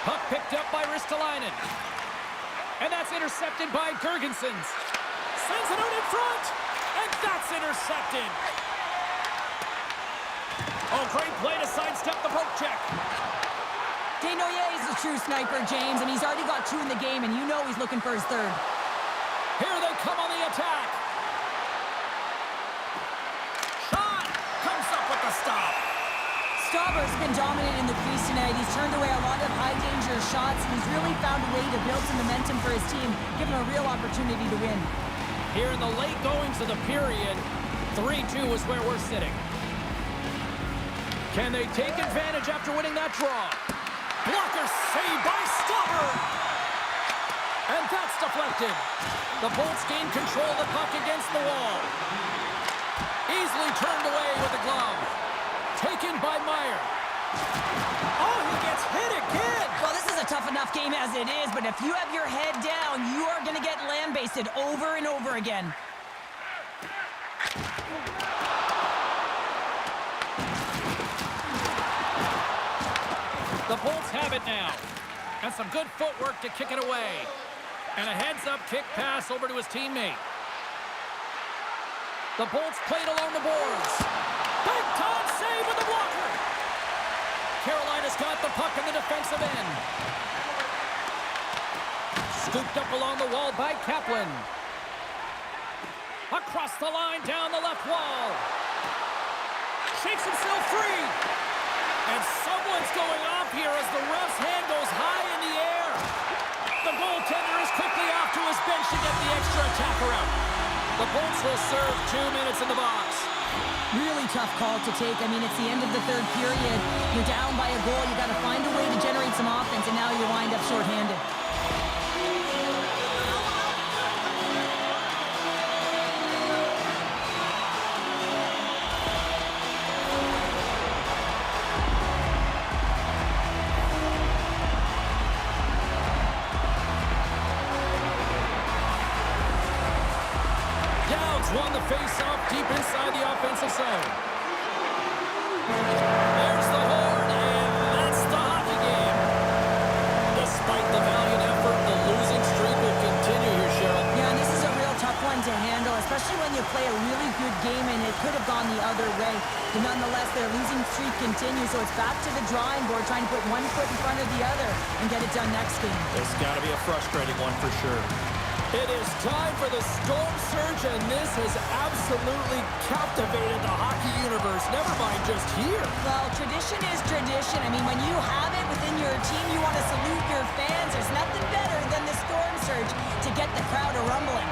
Puck picked up by Ristolainen. And that's intercepted by Girgensons. Sends it out in front. And that's intercepted. Oh, great play to sidestep the poke check. Desnoyers is a true sniper, James, and he's already got 2 in the game, and you know he's looking for his third. Here they come on the attack. Shot comes up with the stop. Stauber's been dominant in the crease tonight. He's turned away a lot of high-danger shots, and he's really found a way to build some momentum for his team, give him a real opportunity to win. Here in the late goings of the period, 3-2 is where we're sitting. Can they take advantage after winning that draw? Blocker saved by Stauber. And that's deflected. The Bolts gain control of the puck against the wall. Easily turned away with the glove. Taken by Meyer. Oh, he gets hit again. Well, this is a tough enough game as it is, but if you have your head down, you are going to get lambasted over and over again. The Bolts have it now. And some good footwork to kick it away. And a heads-up kick pass over to his teammate. The Bolts played along the boards. Big-time save with the blocker. Carolina's got the puck in the defensive end. Scooped up along the wall by Kaplan. Across the line, down the left wall. Shakes himself free. And someone's going off here as the ref's hand goes high in the air. The goaltender is quickly off to his bench to get the extra attacker out. The Bolts will serve 2 minutes in the box. Really tough call to take. I mean, it's the end of the third period. You're down by a goal. You got to find a way to generate some offense, and now you wind up shorthanded. Won the face-off deep inside the offensive zone. There's the horn, and that's the hockey game. Despite the valiant effort, the losing streak will continue here, Cheryl. Yeah, and this is a real tough one to handle, especially when you play a really good game and it could have gone the other way. But nonetheless, their losing streak continues, so it's back to the drawing board, trying to put one foot in front of the other and get it done next game. It's got to be a frustrating one for sure. It is time for the Storm Surge, and this has absolutely captivated the hockey universe, never mind just here. Well, tradition is tradition. I mean, when you have it within your team, you want to salute your fans. There's nothing better than the Storm Surge to get the crowd a-rumbling.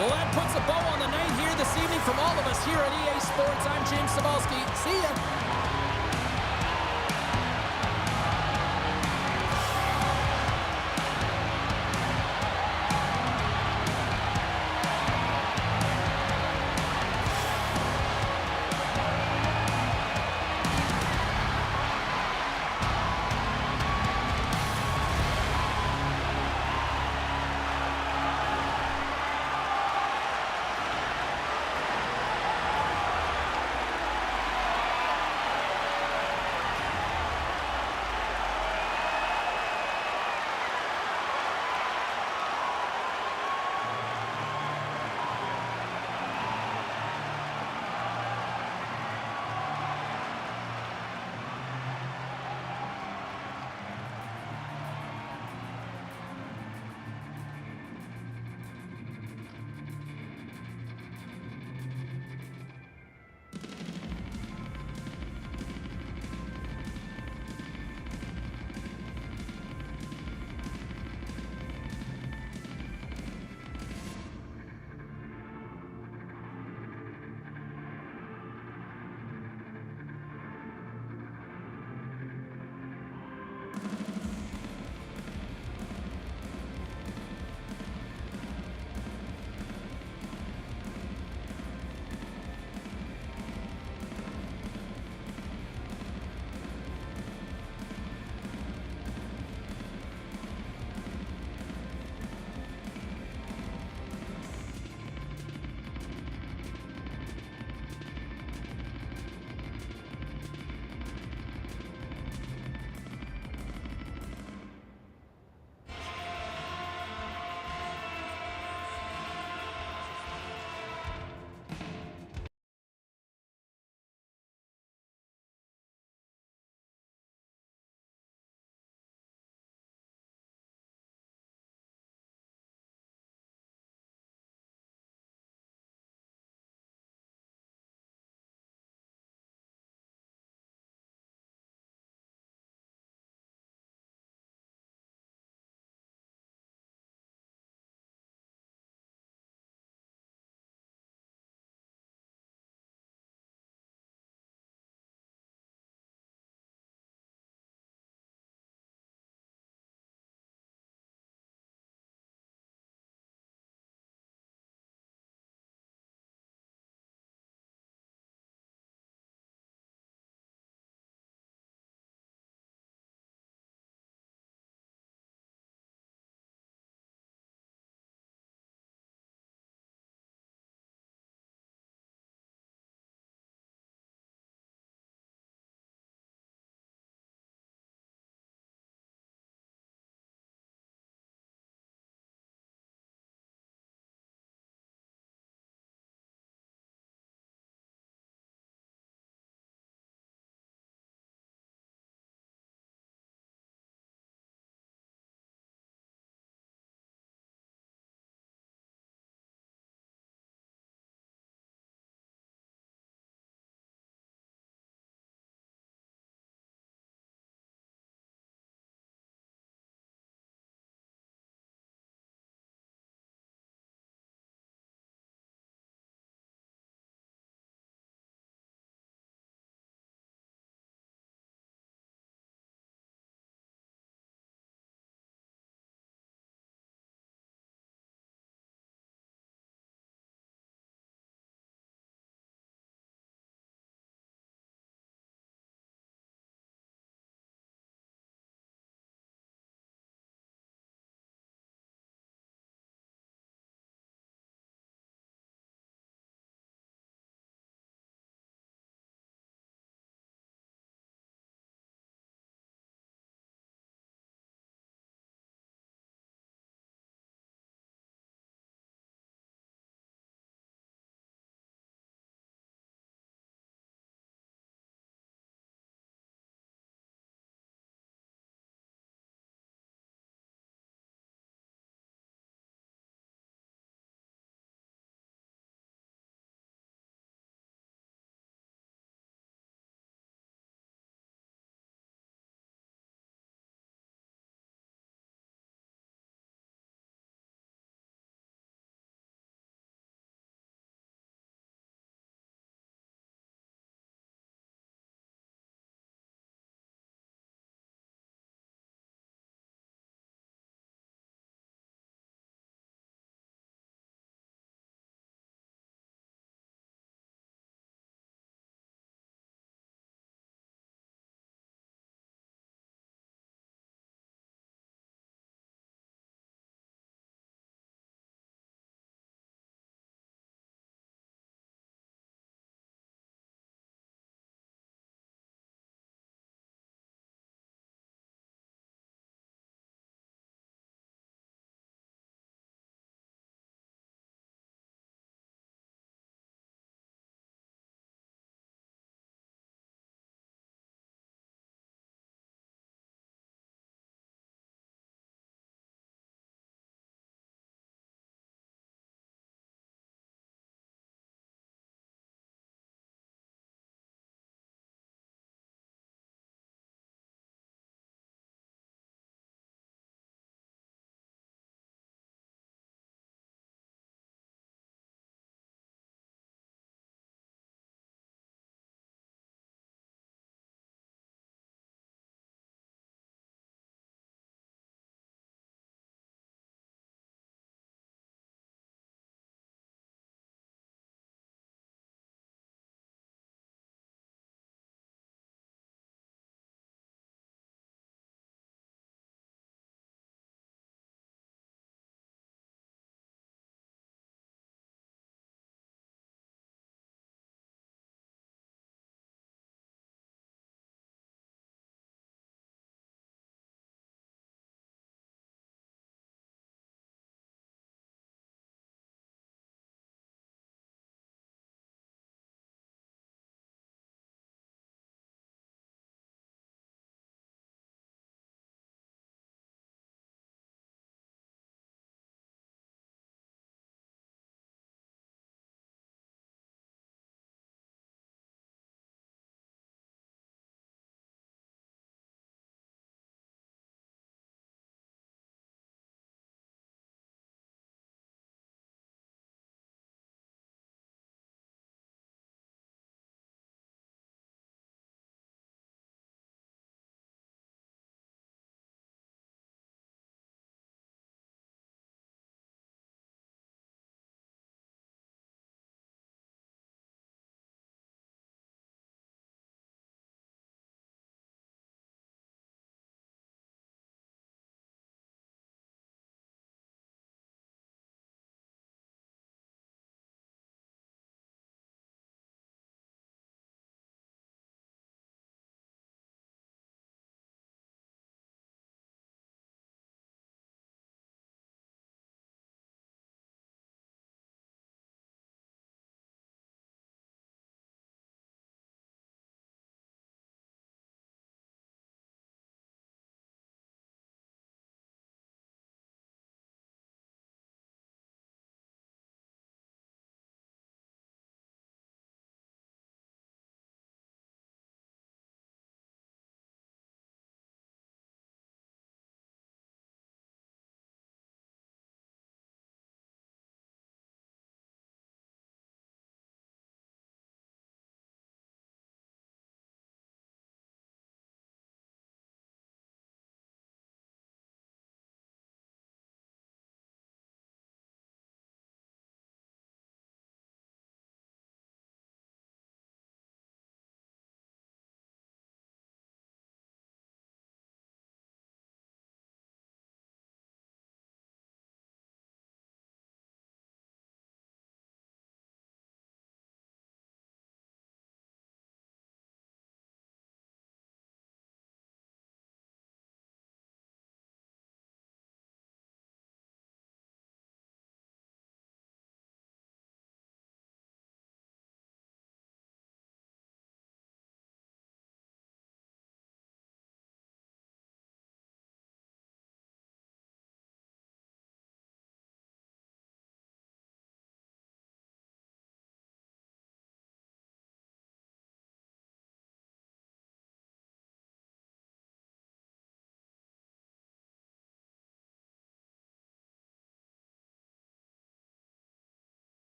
Well, that puts a bow on the night here this evening from all of us here at EA Sports. I'm James Cebulski. See ya.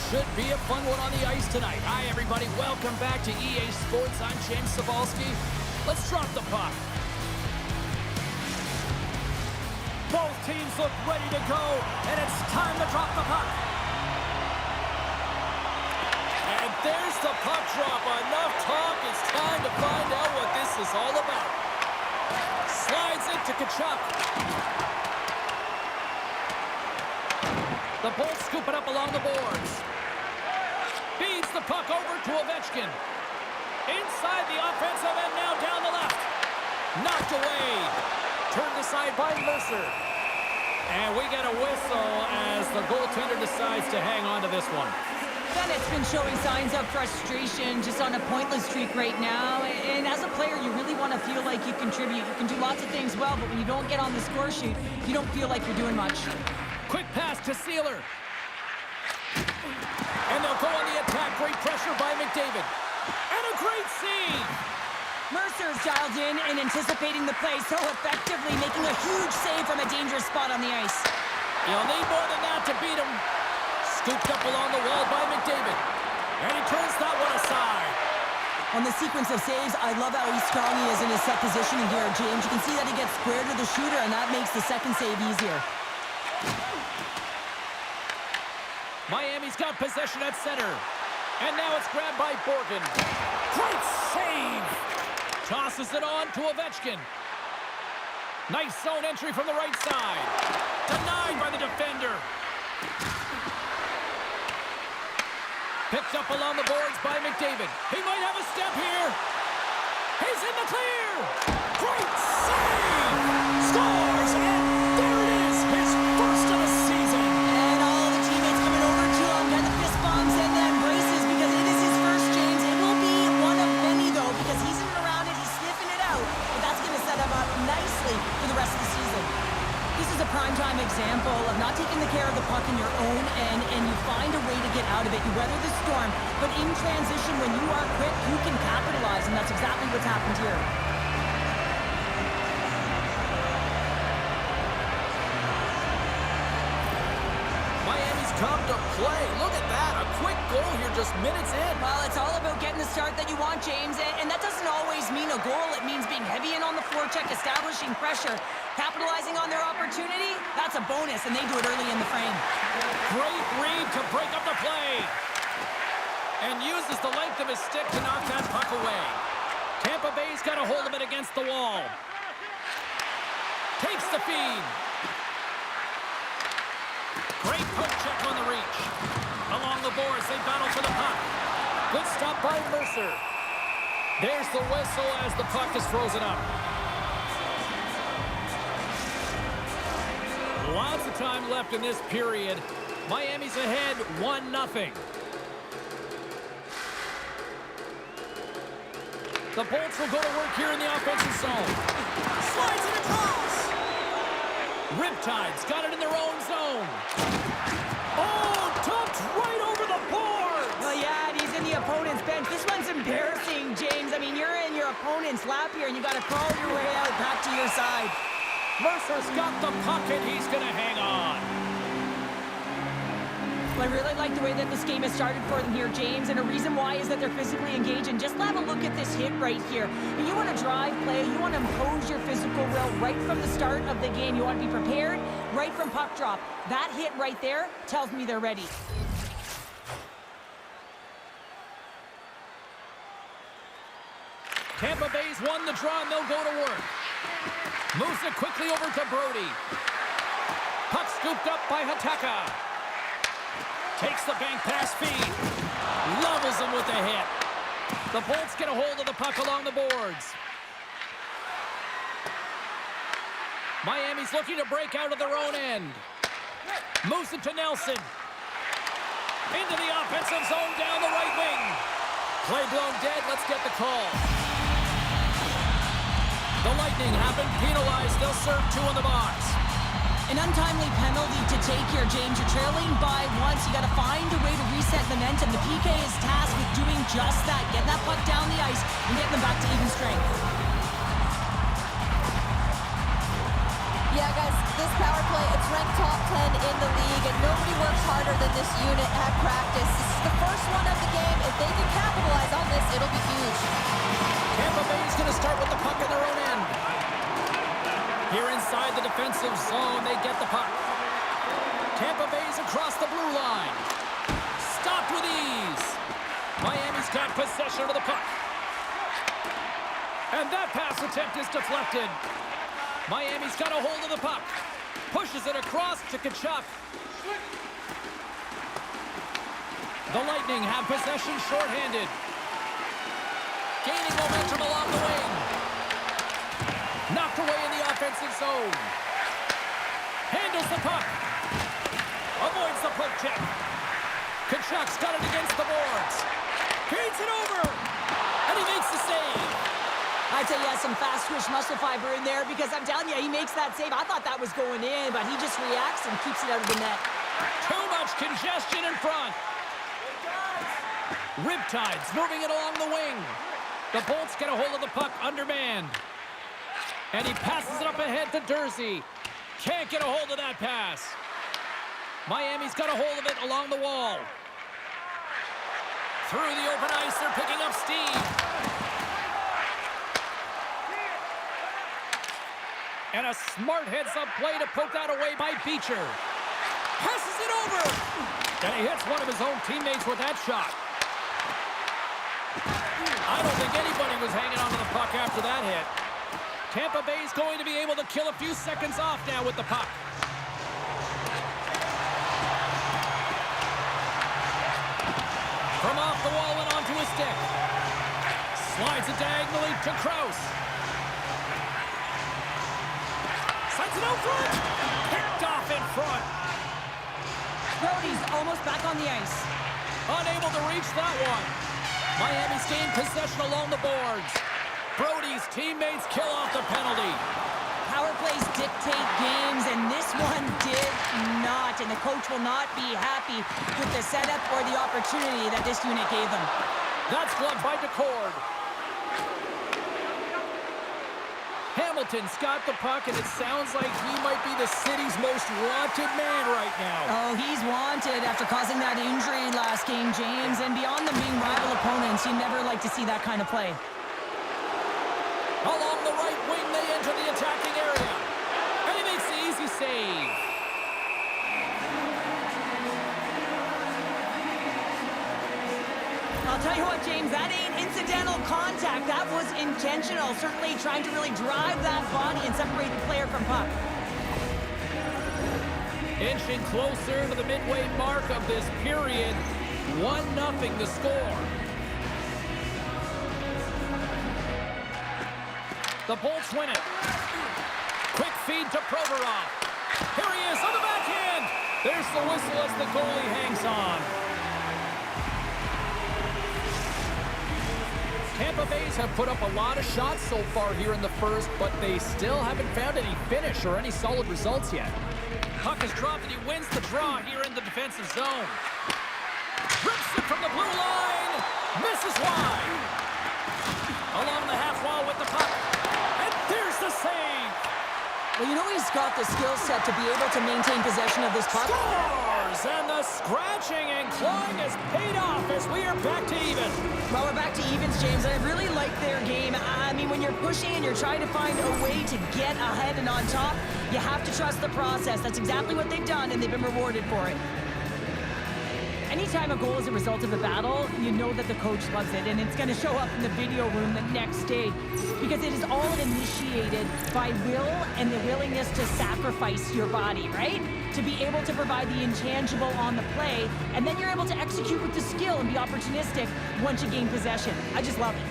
Should be a fun one on the ice tonight. Hi, everybody. Welcome back to EA Sports. I'm James Cybulski. Let's drop the puck. Both teams look ready to go, and it's time to drop the puck. And there's the puck drop. Enough talk. It's time to find out what this is all about. Slides it to Tkachuk. The Bolts scoop it up along the boards. Feeds the puck over to Ovechkin. Inside the offensive end, now down the left. Knocked away. Turned aside by Mercer. And we get a whistle as the goaltender decides to hang on to this one. Bennett's been showing signs of frustration, just on a pointless streak right now. And as a player, you really want to feel like you contribute. You can do lots of things well, but when you don't get on the score sheet, you don't feel like you're doing much. Quick pass to Sealer. And they'll go on the attack. Great pressure by McDavid. And a great save. Mercer's dialed in and anticipating the play so effectively, making a huge save from a dangerous spot on the ice. You'll need more than that to beat him. Scooped up along the wall by McDavid. And he turns that one aside. On the sequence of saves, I love how strong he is in his set positioning here, James. You can see that he gets squared to the shooter, and that makes the second save easier. Miami's got possession at center. And now it's grabbed by Borgen. Great save! Tosses it on to Ovechkin. Nice zone entry from the right side. Denied by the defender. Picked up along the boards by McDavid. He might have a step here. He's in the clear. Great save! Scores! And there it is, his first of the season. And all the teammates coming over to him, got the fist bumps and the embraces because it is his first, James. It will be one of many, though, because he's in and around it, he's sniffing it out. But that's going to set him up nicely for the rest of the season. This is a primetime example of not taking the care of the puck in your own end, and you find a way to get out of it. You weather the storm, but in transition, when you are quick, you can capitalize, and that's exactly what's happened here. Miami's come to play. Look at that. A quick goal here just minutes in. Well, it's all about getting the start that you want, James, and that doesn't always mean a goal. It means being heavy in on the forecheck, establishing pressure, capitalizing on their opportunity. That's a bonus, and they do it early in the frame. Great read to break up the play. And uses the length of his stick to knock that puck away. Tampa Bay's got a hold of it against the wall. Takes the feed. Great poke check on the reach. Along the boards, they battle for the puck. Good stop by Mercer. There's the whistle as the puck is frozen up. Lots of time left in this period. Miami's ahead 1-0. The Bolts will go to work here in the offensive zone. Slides it across. Riptide's got it in their own zone. Oh, dumped right over the board. Well, yeah, and he's in the opponent's bench. This one's embarrassing, James. I mean, you're in your opponent's lap here, and you got to crawl your way out back to your side. Mercer's got the puck, and he's going to hang on. I really like the way that this game has started for them here, James, and a reason why is that they're physically engaged. And just have a look at this hit right here. And you want to drive play, you want to impose your physical will right from the start of the game. You want to be prepared right from puck drop. That hit right there tells me they're ready. Tampa Bay's won the draw, and they'll go to work. Moves it quickly over to Brody. Puck scooped up by Hataka. Takes the bank pass feed. Levels him with a hit. The Bolts get a hold of the puck along the boards. Miami's looking to break out of their own end. Moves it to Nelson. Into the offensive zone down the right wing. Play blown dead. Let's get the call. The Lightning have been penalized. They'll serve 2 in the box. An untimely penalty to take here, James. You're trailing by once. You got to find a way to reset momentum. The PK is tasked with doing just that. Getting that puck down the ice and getting them back to even strength. Yeah, guys, this power play. It's ranked top 10 in the league, and nobody works harder than this unit at practice. This is the first one of the game. If they can capitalize on this, it'll be huge. Tampa Bay is going to start with the puck in their own end. Here inside the defensive zone, they get the puck. Tampa Bay's across the blue line. Stopped with ease. Miami's got possession of the puck. And that pass attempt is deflected. Miami's got a hold of the puck. Pushes it across to Tkachuk. The Lightning have possession shorthanded. Gaining momentum along the wing. Knocked away in the offensive zone. Handles the puck. Avoids the poke check. Tkachuk's got it against the boards. Feeds it over. And he makes the save. I'd say he has some fast twitch muscle fiber in there because I'm telling you, he makes that save. I thought that was going in, but he just reacts and keeps it out of the net. Too much congestion in front. Riptides moving it along the wing. The Bolts get a hold of the puck undermanned. And he passes it up ahead to Dursey. Can't get a hold of that pass. Miami's got a hold of it along the wall. Through the open ice, they're picking up steam. And a smart heads-up play to poke that away by Beecher. Passes it over. And he hits one of his own teammates with that shot. I don't think anybody was hanging onto the puck after that hit. Tampa Bay's going to be able to kill a few seconds off now with the puck. From off the wall and onto his stick. Slides it diagonally to Krause. Slides it out front. Picked off in front. Brody's almost back on the ice. Unable to reach that one. Miami's gained possession along the boards. Brody's teammates kill off the penalty. Power plays dictate games, and this one did not. And the coach will not be happy with the setup or the opportunity that this unit gave them. That's gloved by DeCord. Hamilton's got the puck, and it sounds like he might be the city's most wanted man right now. Oh, he's wanted after causing that injury last game, James. And beyond them being rival opponents, you never like to see that kind of play. Along the right wing, they enter the attacking area. And he makes the easy save. I'll tell you what, James, that ain't incidental contact. That was intentional. Certainly trying to really drive that body and separate the player from puck. Inching closer to the midway mark of this period. 1-0 the score. The Bolts win it. Quick feed to Provorov. Here he is on the backhand. There's the whistle as the goalie hangs on. Tampa Bay's have put up a lot of shots so far here in the first, but they still haven't found any finish or any solid results yet. Puck is dropped and he wins the draw here in the defensive zone. Rips it from the blue line. Misses wide. Along the half wall with the puck. And there's the save. Well, you know he's got the skill set to be able to maintain possession of this puck. Scores! And the scratching and clawing has paid off as we are back to even. Well, we're back to evens, James, and I really like their game. I mean, when you're pushing and you're trying to find a way to get ahead and on top, you have to trust the process. That's exactly what they've done, and they've been rewarded for it. Anytime a goal is a result of a battle, you know that the coach loves it, and it's going to show up in the video room the next day because it is all initiated by will and the willingness to sacrifice your body, right? To be able to provide the intangible on the play, and then you're able to execute with the skill and be opportunistic once you gain possession. I just love it.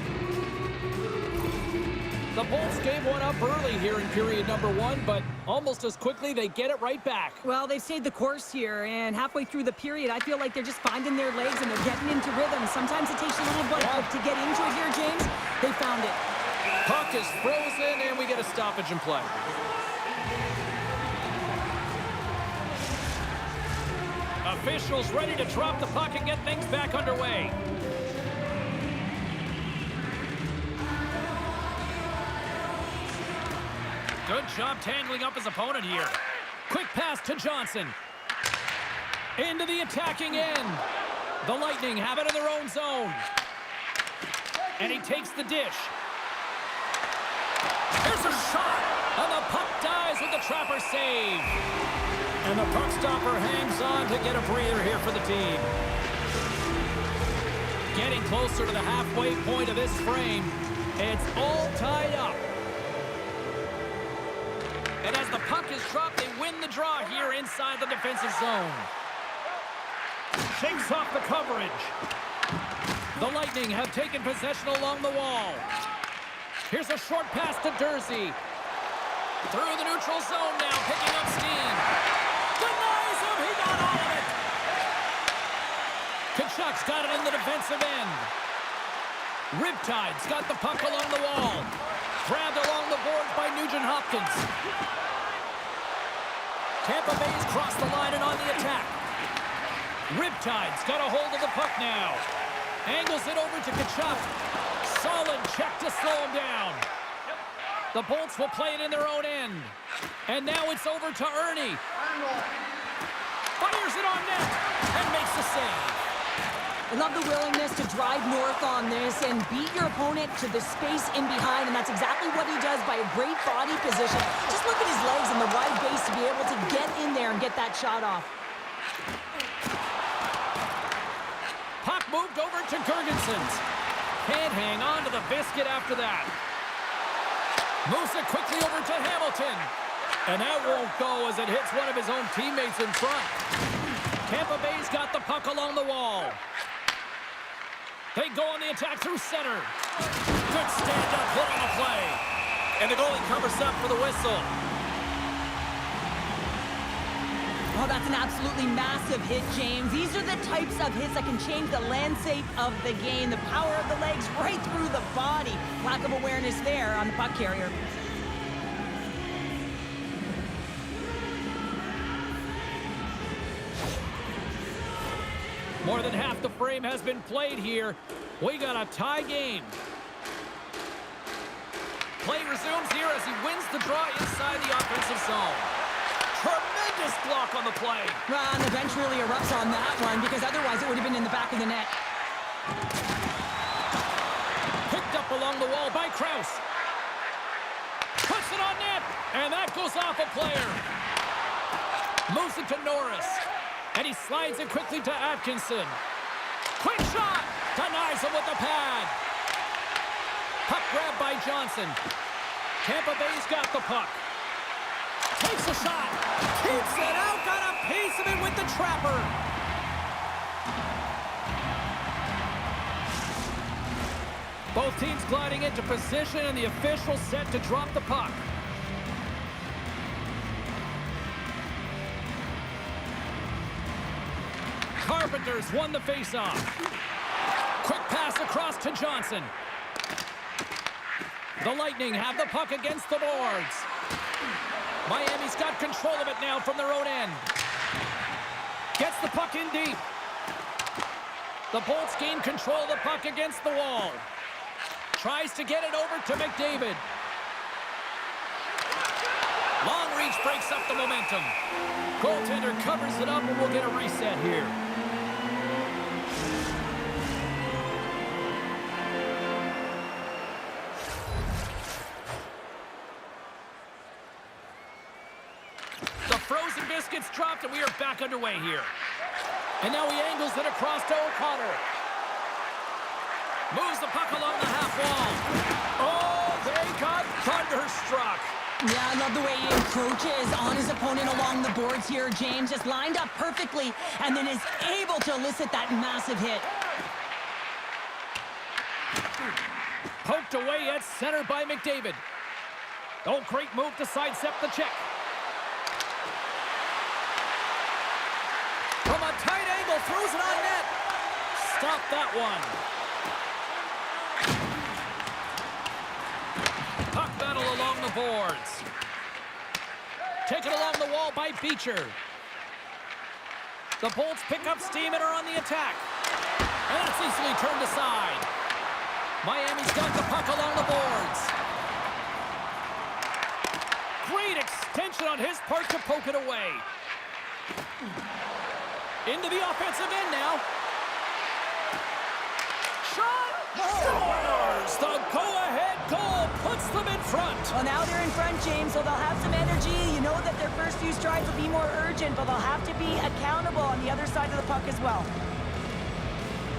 The Bolts gave one up early here in period number 1, but almost as quickly they get it right back. Well, they've stayed the course here, and halfway through the period, I feel like they're just finding their legs and they're getting into rhythm. Sometimes it takes a little bit to get into it here, James. They found it. Puck is frozen, and we get a stoppage in play. Officials ready to drop the puck and get things back underway. Good job tangling up his opponent here. Quick pass to Johnson. Into the attacking end. The Lightning have it in their own zone. And he takes the dish. Here's a shot. And the puck dies with the Trapper save. And the puck stopper hangs on to get a breather here for the team. Getting closer to the halfway point of this frame. It's all tied up. And as the puck is dropped, they win the draw here inside the defensive zone. Shakes off the coverage. The Lightning have taken possession along the wall. Here's a short pass to Dursey. Through the neutral zone now, picking up steam. Denies him, he got all of it. Tkachuk's got it in the defensive end. Riptide's got the puck along the wall. Grabbed along the boards by Nugent-Hopkins. Tampa Bay's crossed the line and on the attack. Riptide's got a hold of the puck now. Angles it over to Tkachuk. Solid check to slow him down. The Bolts will play it in their own end. And now it's over to Ernie. Fires it on net and makes the save. I love the willingness to drive north on this and beat your opponent to the space in behind, and that's exactly what he does by a great body position. Just look at his legs and the wide base to be able to get in there and get that shot off. Puck moved over to Gergensons. Can't hang on to the biscuit after that. Moves it quickly over to Hamilton. And that won't go as it hits one of his own teammates in front. Tampa Bay's got the puck along the wall. They go on the attack through center. Good stand-up hit on the play. And the goalie covers up for the whistle. Oh, that's an absolutely massive hit, James. These are the types of hits that can change the landscape of the game. The power of the legs right through the body. Lack of awareness there on the puck carrier. More than half the frame has been played here. We got a tie game. Play resumes here as he wins the draw inside the offensive zone. Tremendous block on the play. And the bench really erupts on that one because otherwise it would have been in the back of the net. Picked up along the wall by Krause. Puts it on net, and that goes off a player. Moves it to Norris, and he slides it quickly to Atkinson. Quick shot, denies him with the pad. Puck grabbed by Johnson. Tampa Bay's got the puck. Takes a shot, keeps it out, got a piece of it with the Trapper. Both teams gliding into position, and the official set to drop the puck. Carpenter's won the faceoff. Quick pass across to Johnson. The Lightning have the puck against the boards. Miami's got control of it now from their own end. Gets the puck in deep. The Bolts gain control of the puck against the wall. Tries to get it over to McDavid. Long reach breaks up the momentum. Goaltender covers it up, and we'll get a reset here. Frozen biscuits dropped, and we are back underway here. And now he angles it across to O'Connor. Moves the puck along the half wall. Oh, they got thunderstruck. Yeah, I love the way he encroaches on his opponent along the boards here, James. Just lined up perfectly, and then is able to elicit that massive hit. Poked away at center by McDavid. Oh, great move to sidestep the check. From a tight angle, throws it on net. Stop that one. Puck battle along the boards. Taken along the wall by Beecher. The Bolts pick up steam and are on the attack. And that's easily turned aside. Miami's got the puck along the boards. Great extension action on his part to poke it away. Into the offensive end now. Shot! Scores! The go-ahead goal puts them in front. Well, now they're in front, James, so they'll have some energy. You know that their first few strides will be more urgent, but they'll have to be accountable on the other side of the puck as well.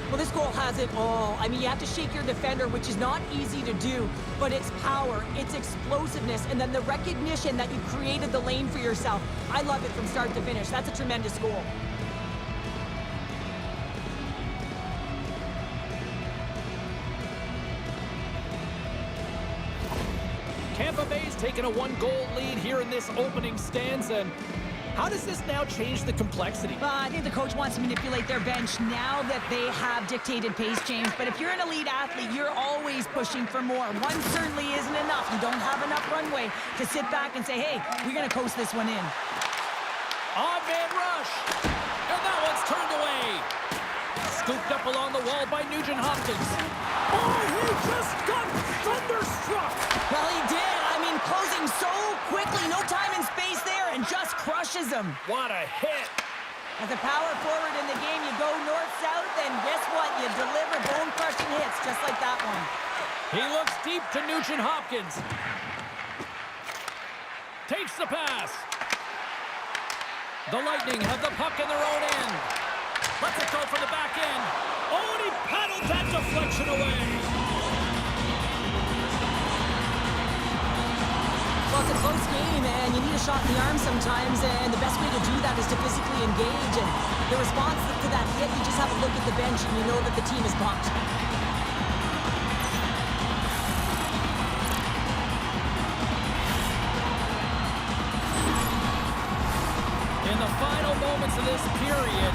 Well, this goal has it all. I mean, you have to shake your defender, which is not easy to do, but it's power, it's explosiveness, and then the recognition that you created the lane for yourself. I love it from start to finish. That's a tremendous goal. Tampa Bay's taken a one-goal lead here in this opening stanza. And how does this now change the complexity? I think the coach wants to manipulate their bench now that they have dictated pace, James. But if you're an elite athlete, you're always pushing for more. One certainly isn't enough. You don't have enough runway to sit back and say, hey, we're going to coast this one in. On-man rush. And that one's turned away. Scooped up along the wall by Nugent Hopkins. Oh, he just got thunderstruck. Well, he did. I mean, closing so quickly. No time and space there, and just crushes him. What a hit. As a power forward in the game, you go north-south, and guess what? You deliver bone-crushing hits just like that one. He looks deep to Nugent Hopkins. Takes the pass. The Lightning have the puck in their own end. Lets it go from the back end. Oh, and he paddled that deflection away. Well, it's a close game, and you need a shot in the arm sometimes, and the best way to do that is to physically engage. And the response to that hit, you just have a look at the bench, and you know that the team is pumped. In the final moments of this period,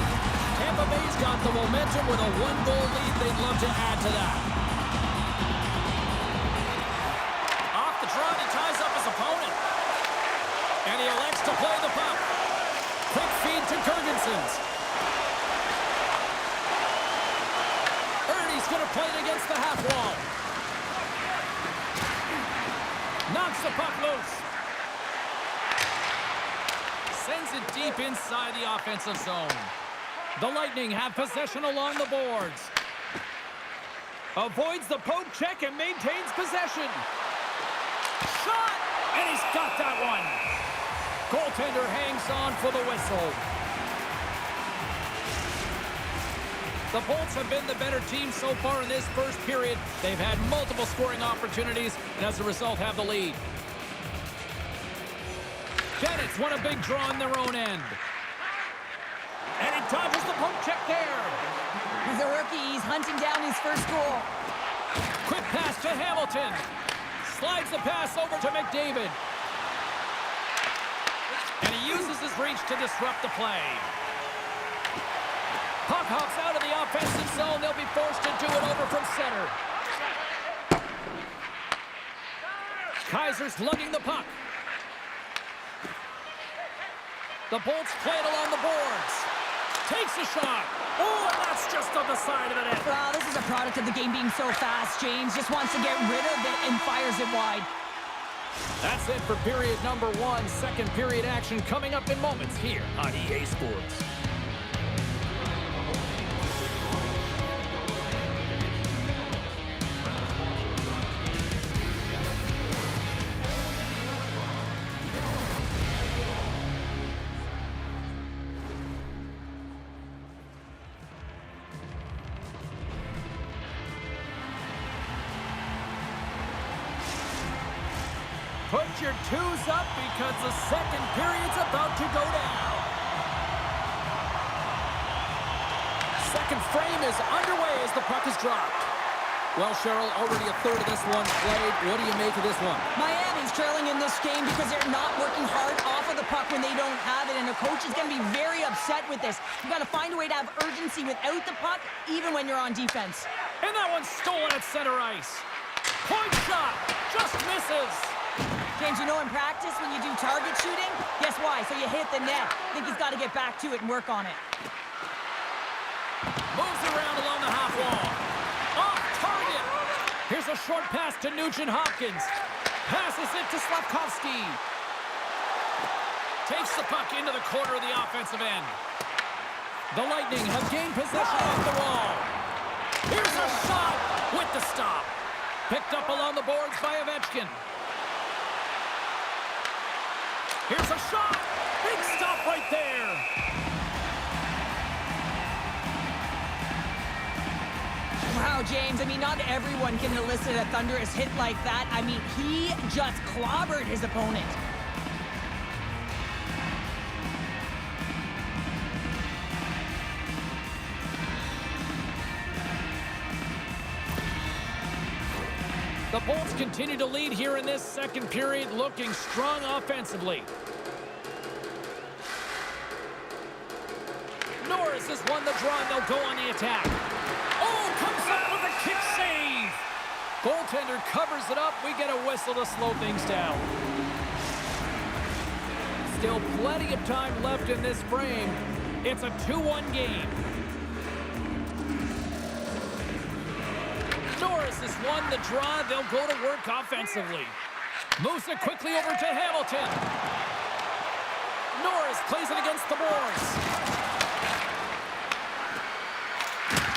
Tampa Bay's got the momentum with a one-goal lead. They'd love to add to that. Off the draw, he ties up his opponent. And he elects to play the puck. Quick feed to Girgensons. Ernie's going to play it against the half wall. Knocks the puck loose. Sends it deep inside the offensive zone. The Lightning have possession along the boards. Avoids the poke check and maintains possession. Shot! And he's got that one. Goaltender hangs on for the whistle. The Bolts have been the better team so far in this first period. They've had multiple scoring opportunities and as a result have the lead. Bennett's won a big draw in their own end. And he dodges the poke check there. He's a rookie. He's hunting down his first goal. Quick pass to Hamilton. Slides the pass over to McDavid. And he uses his reach to disrupt the play. Puck hops out of the offensive zone. They'll be forced to do it over from center. Kaiser's lugging the puck. The Bolts play it along the boards. Takes a shot. Oh, and that's just on the side of the net. Well, this is a product of the game being so fast. James just wants to get rid of it and fires it wide. That's it for period number one. Second period action coming up in moments here on EA Sports. Put your twos up because the second period's about to go down. Second frame is underway as the puck is dropped. Well, Cheryl, already a third of this one played. What do you make of this one? Miami's trailing in this game because they're not working hard off of the puck when they don't have it, and the coach is going to be very upset with this. You've got to find a way to have urgency without the puck, even when you're on defense. And that one's stolen at center ice. Point shot, just misses. James, you know in practice when you do target shooting, guess why? So you hit the net. I think he's got to get back to it and work on it. Moves around along the half wall. Off target. Here's a short pass to Nugent Hopkins. Passes it to Slavkovsky. Takes the puck into the corner of the offensive end. The Lightning have gained possession off the wall. Here's a shot with the stop. Picked up along the boards by Ovechkin. Here's a shot. Big stop right there. Wow, James, I mean, not everyone can elicit a thunderous hit like that. I mean, he just clobbered his opponent. The Bolts continue to lead here in this second period, looking strong offensively. Norris has won the draw, and they'll go on the attack. Oh, comes up with a kick save. Goaltender covers it up. We get a whistle to slow things down. Still plenty of time left in this frame. It's a 2-1 game. Norris has won the draw. They'll go to work offensively. Moves it quickly over to Hamilton. Norris plays it against the boards.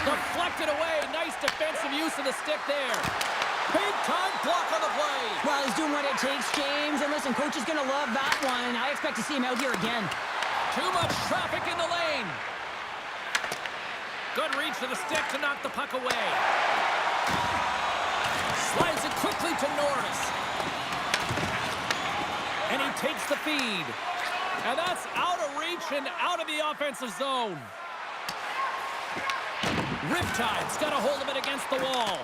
Deflected away. Nice defensive use of the stick there. Big time block on the play. Well, he's doing what it takes, James. And listen, coach is going to love that one. I expect to see him out here again. Too much traffic in the lane. Good reach to the stick to knock the puck away. Slides it quickly to Norris. And he takes the feed. And that's out of reach and out of the offensive zone. Riptide's got a hold of it against the wall.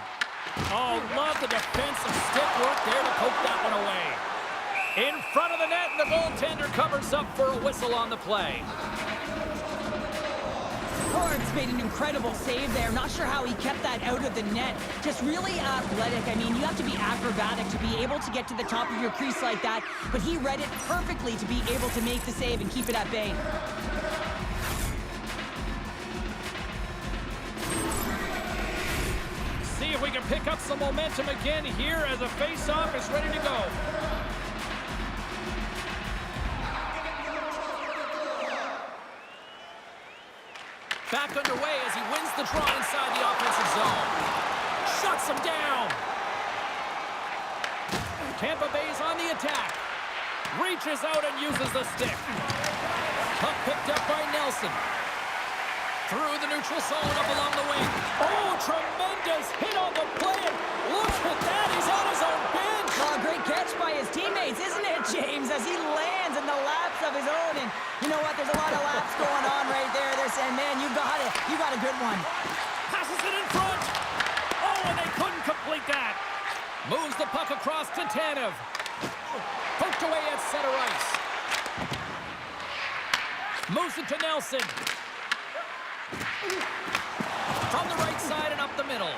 Oh, love the defensive stick work there to poke that one away. In front of the net, and the goaltender covers up for a whistle on the play. Hard's made an incredible save there. Not sure how he kept that out of the net. Just really athletic. I mean, you have to be acrobatic to be able to get to the top of your crease like that, but he read it perfectly to be able to make the save and keep it at bay. See if we can pick up some momentum again here as a face-off is ready to go. Back underway as he wins the draw inside the offensive zone. Shuts him down. Tampa Bay's on the attack. Reaches out and uses the stick. Puck picked up by Nelson. Through the neutral zone up along the wing. Oh, tremendous hit on the play. Look at that. He's on his own bench. Oh, great catch by his teammates, isn't it, James? As he lands in the laps of his own. And you know what? There's a lot of laps going on right there. They're saying, man, you got it. You got a good one. Passes it in front. Oh, and they couldn't complete that. Moves the puck across to Tanev. Poked away at center ice. Moves it to Nelson. From the right side and up the middle.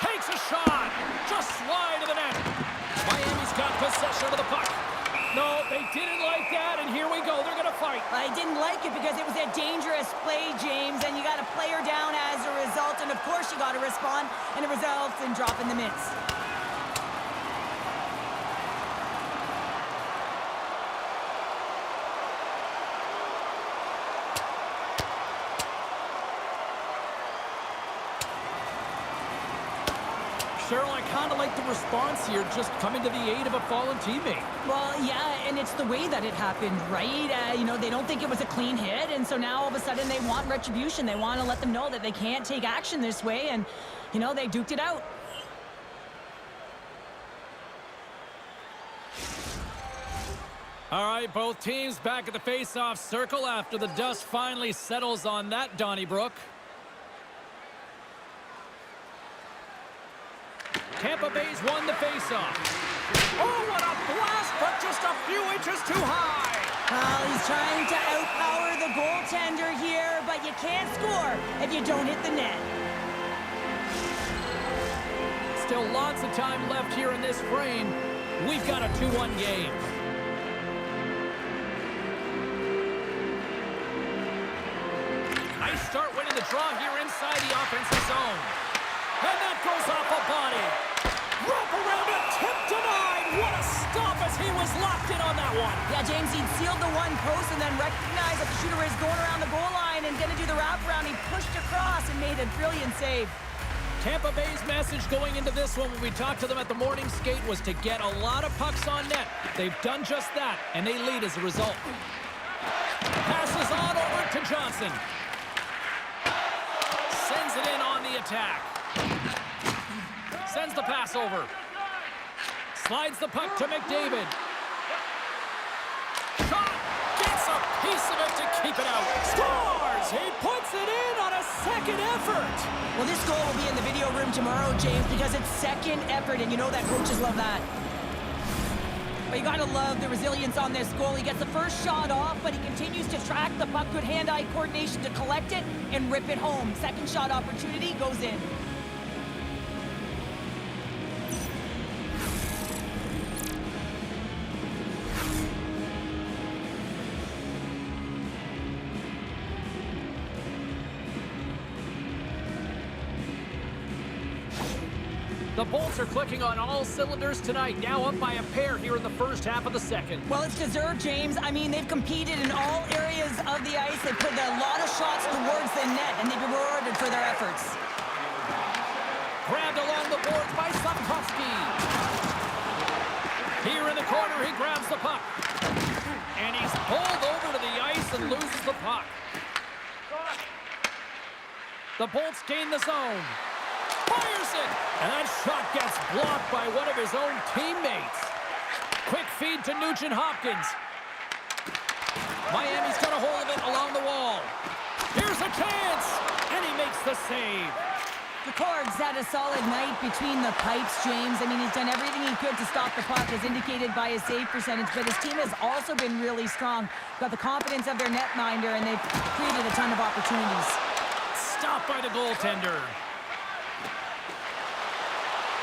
Takes a shot. Just wide of the net. Miami's got possession of the puck. No, they didn't like that, and here we go. They're going to fight. I didn't like it because it was a dangerous play, James, and you got a player down as a result, and of course you got to respond, and it results in dropping the mitts. Cheryl, I kind of like the response here, just coming to the aid of a fallen teammate. Well, yeah, and it's the way that it happened, right? You know, they don't think it was a clean hit, and so now all of a sudden they want retribution. They want to let them know that they can't take action this way, and, you know, they duked it out. All right, both teams back at the face-off circle after the dust finally settles on that Donnybrook. Tampa Bay's won the faceoff. Oh, what a blast, but just a few inches too high. Well, he's trying to outpower the goaltender here, but you can't score if you don't hit the net. Still lots of time left here in this frame. We've got a 2-1 game. Nice start winning the draw here inside the offensive zone. And that goes off a body. Wrap around it, tip denied. What a stop as he was locked in on that one. Yeah, James, he sealed the one post and then recognized that the shooter is going around the goal line and going to do the wraparound. He pushed across and made a brilliant save. Tampa Bay's message going into this one when we talked to them at the morning skate was to get a lot of pucks on net. They've done just that, and they lead as a result. Passes on over to Johnson. Sends it in on the attack. Sends the pass over. Slides the puck to McDavid. Shot! Gets a piece of it to keep it out. Scores! He puts it in on a second effort. Well, this goal will be in the video room tomorrow, James, because it's second effort, and you know that coaches love that. But you gotta love the resilience on this goal. He gets the first shot off, but he continues to track the puck. Good hand-eye coordination to collect it and rip it home. Second shot opportunity goes in. The Bolts are clicking on all cylinders tonight, now up by a pair here in the first half of the second. Well, it's deserved, James. I mean, they've competed in all areas of the ice. They've put a lot of shots towards the net, and they've been rewarded for their efforts. Grabbed along the boards by Sapkowski. Here in the corner, he grabs the puck. And he's pulled over to the ice and loses the puck. The Bolts gain the zone. Fires it! And that shot gets blocked by one of his own teammates. Quick feed to Nugent-Hopkins. Miami's got a hold of it along the wall. Here's a chance! And he makes the save. McCord's had a solid night between the pipes, James. I mean, he's done everything he could to stop the puck, as indicated by his save percentage, but his team has also been really strong. Got the confidence of their netminder, and they've created a ton of opportunities. Stopped by the goaltender.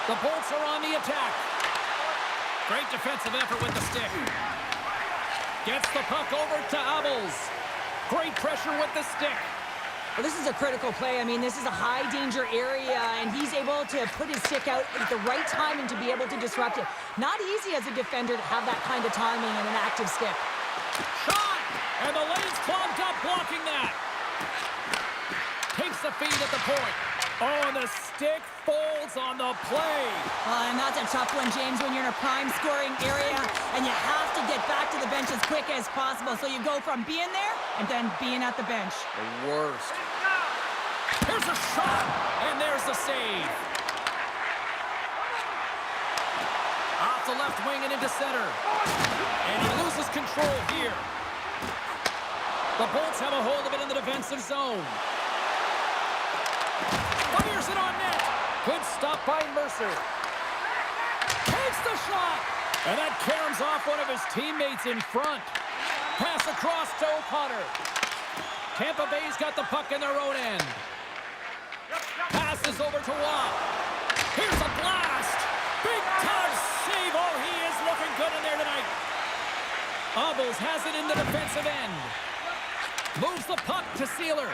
The Bolts are on the attack. Great defensive effort with the stick. Gets the puck over to Abels. Great pressure with the stick. Well, this is a critical play. I mean, this is a high-danger area, and he's able to put his stick out at the right time and to be able to disrupt it. Not easy as a defender to have that kind of timing and an active stick. Shot! And the lane's clogged up blocking that. Takes the feed at the point. Oh, and the stick folds on the play. And that's a tough one, James, when you're in a prime scoring area and you have to get back to the bench as quick as possible. So you go from being there and then being at the bench. The worst. Here's a shot, and there's the save. Off the left wing and into center. And he loses control here. The Bolts have a hold of it in the defensive zone. Fires it on net. Good stop by Mercer. Takes the shot. And that caroms off one of his teammates in front. Pass across to O'Connor. Tampa Bay's got the puck in their own end. Passes over to Waugh. Here's a blast. Big time save. Oh, he is looking good in there tonight. Abels has it in the defensive end. Moves the puck to Sealer.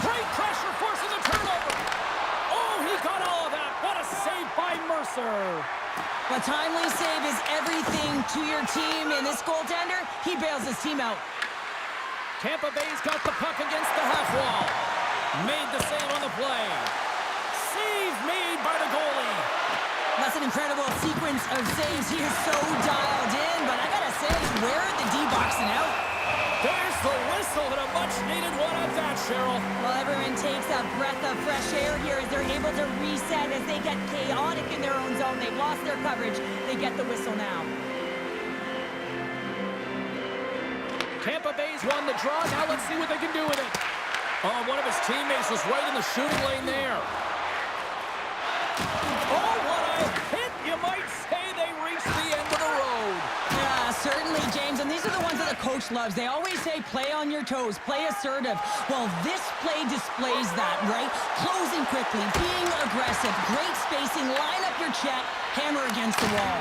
Great pressure, forcing the turnover. Oh, he got all of that. What a save by Mercer. A timely save is everything to your team, and this goaltender, he bails his team out. Tampa Bay's got the puck against the half wall. Made the save on the play. Save made by the goalie. That's an incredible sequence of saves. He is so dialed in, but I gotta say, where are the D-boxing out? There's the whistle, and a much-needed one at that, Cheryl. Well, everyone takes a breath of fresh air here as they're able to reset as they get chaotic in their own zone. They've lost their coverage. They get the whistle now. Tampa Bay's won the draw. Now let's see what they can do with it. Oh, one of his teammates was right in the shooting lane there. Oh, what a hit! You might say they reached the end of the road. Yeah, certainly, James. And these are the ones that the coach loves. They always say, play on your toes, play assertive. Well, this play displays that, right? Closing quickly, being aggressive, great spacing, line up your check, hammer against the wall.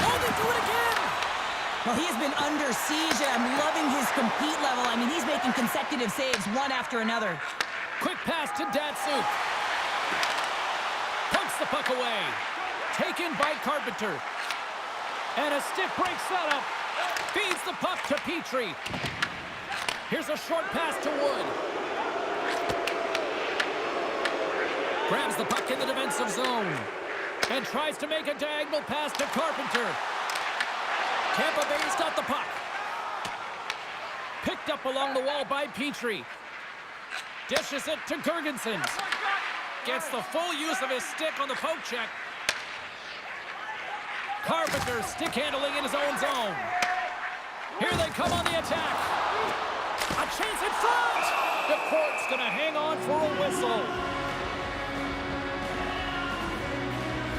Oh, they do it again! Well, he has been under siege, and I'm loving his compete level. I mean, he's making consecutive saves, one after another. Quick pass to Datsuk. Punks the puck away. taken by Carpenter. And a stick break setup. Feeds the puck to Petrie. Here's a short pass to Wood. Grabs the puck in the defensive zone. And tries to make a diagonal pass to Carpenter. Tampa Bay's got the puck. Picked up along the wall by Petrie. Dishes it to Girgensons. Gets the full use of his stick on the poke check. Carpenter stick handling in his own zone. Here they come on the attack. A chance in front. The court's going to hang on for a whistle.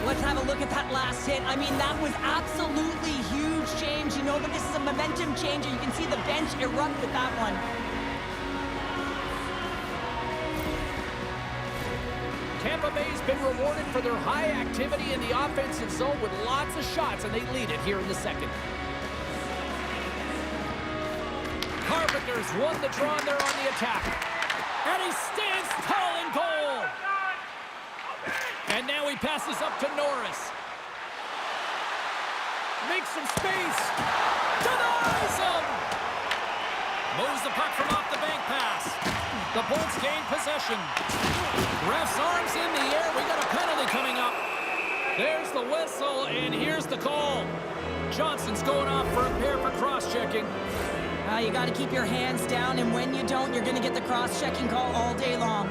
Let's have a look at that last hit. I mean, that was absolutely huge change. You know that this is a momentum changer. You can see the bench erupt with that one. Tampa Bay's been rewarded for their high activity in the offensive zone with lots of shots, and they lead it here in the second. Carpenter's won the draw, and they're on the attack. And he stands tall in goal. And now he passes up to Norris. Makes some space. Denies him! Moves the puck from off the bank pass. The Bolts gain possession. Ref's arms in the air. We got a penalty coming up. There's the whistle, and here's the call. Johnson's going off for a pair for cross-checking. You got to keep your hands down, and when you don't, you're going to get the cross-checking call all day long.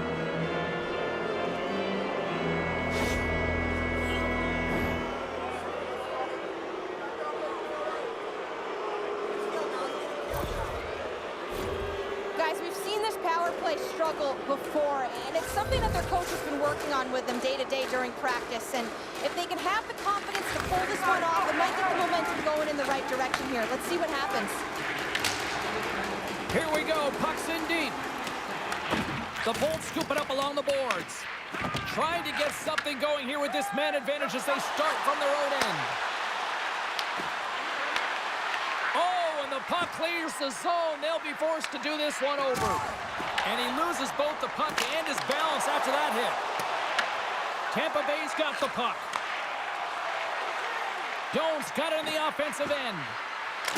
Guys, we've seen this power play struggle before, and it's something that their coach has been working on with them day to day during practice. And if they can have the confidence to pull this one off, it might get the momentum going in the right direction here. Let's see what happens. Here we go, puck's in deep. The Bolts scoop it up along the boards. Trying to get something going here with this man advantage as they start from their own end. Oh, and the puck clears the zone. They'll be forced to do this one over. And he loses both the puck and his balance after that hit. Tampa Bay's got the puck. Jones got it on the offensive end.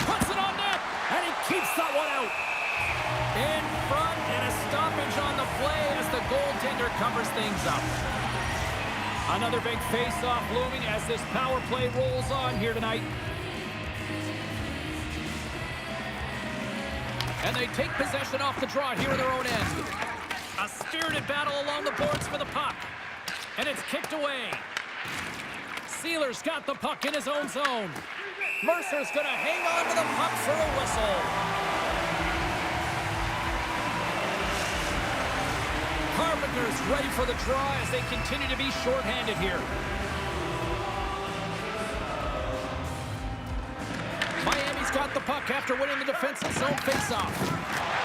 Puts it on net, and he keeps that one out. In front, and a stoppage on the play as the goaltender covers things up. Another big face-off looming as this power play rolls on here tonight. And they take possession off the draw here in their own end. A spirited battle along the boards for the puck. And it's kicked away. Sealer's got the puck in his own zone. Mercer's going to hang on to the puck for a whistle. Carpenter's ready for the draw as they continue to be shorthanded here. Miami's got the puck after winning the defensive zone faceoff.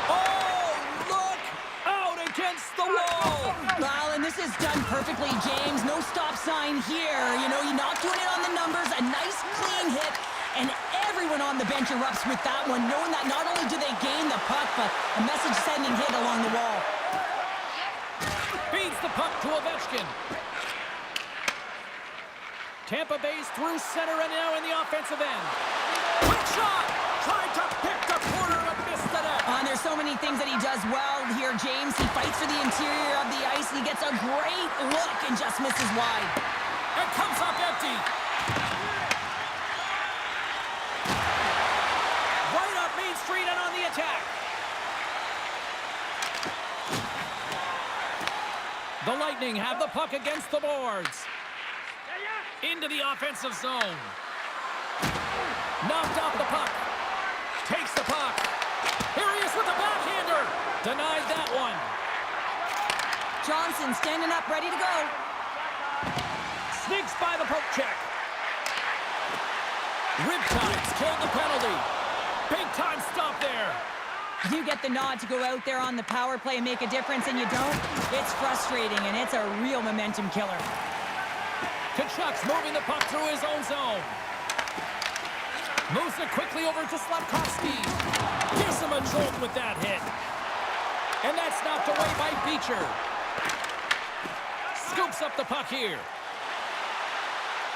Oh, look! Out against the wall! Well, and this is done perfectly, James. No stop sign here. You know, you're not doing it on the numbers. A nice, clean hit. And everyone on the bench erupts with that one, knowing that not only do they gain the puck, but a message-sending hit along the wall. Feeds the puck to Ovechkin. Tampa Bay's through center and now in the offensive end. Quick shot! Tried to pick the corner and missed the net. And there's so many things that he does well here, James. He fights for the interior of the ice, and he gets a great look and just misses wide. And comes up empty. Right up Main Street and on the attack. The Lightning have the puck against the boards. Into the offensive zone. Knocked off the puck. Takes the puck. Here he is with the backhander. Denied that one. Johnson standing up, ready to go. Sneaks by the poke check. Riptides killed the penalty. Big time stop there. You get the nod to go out there on the power play and make a difference, and you don't. It's frustrating, and it's a real momentum killer. Kachuk's moving the puck through his own zone. Moves it quickly over to Slavkovsky. Gives him a jolt with that hit. And that's knocked away by Beecher. Scoops up the puck here.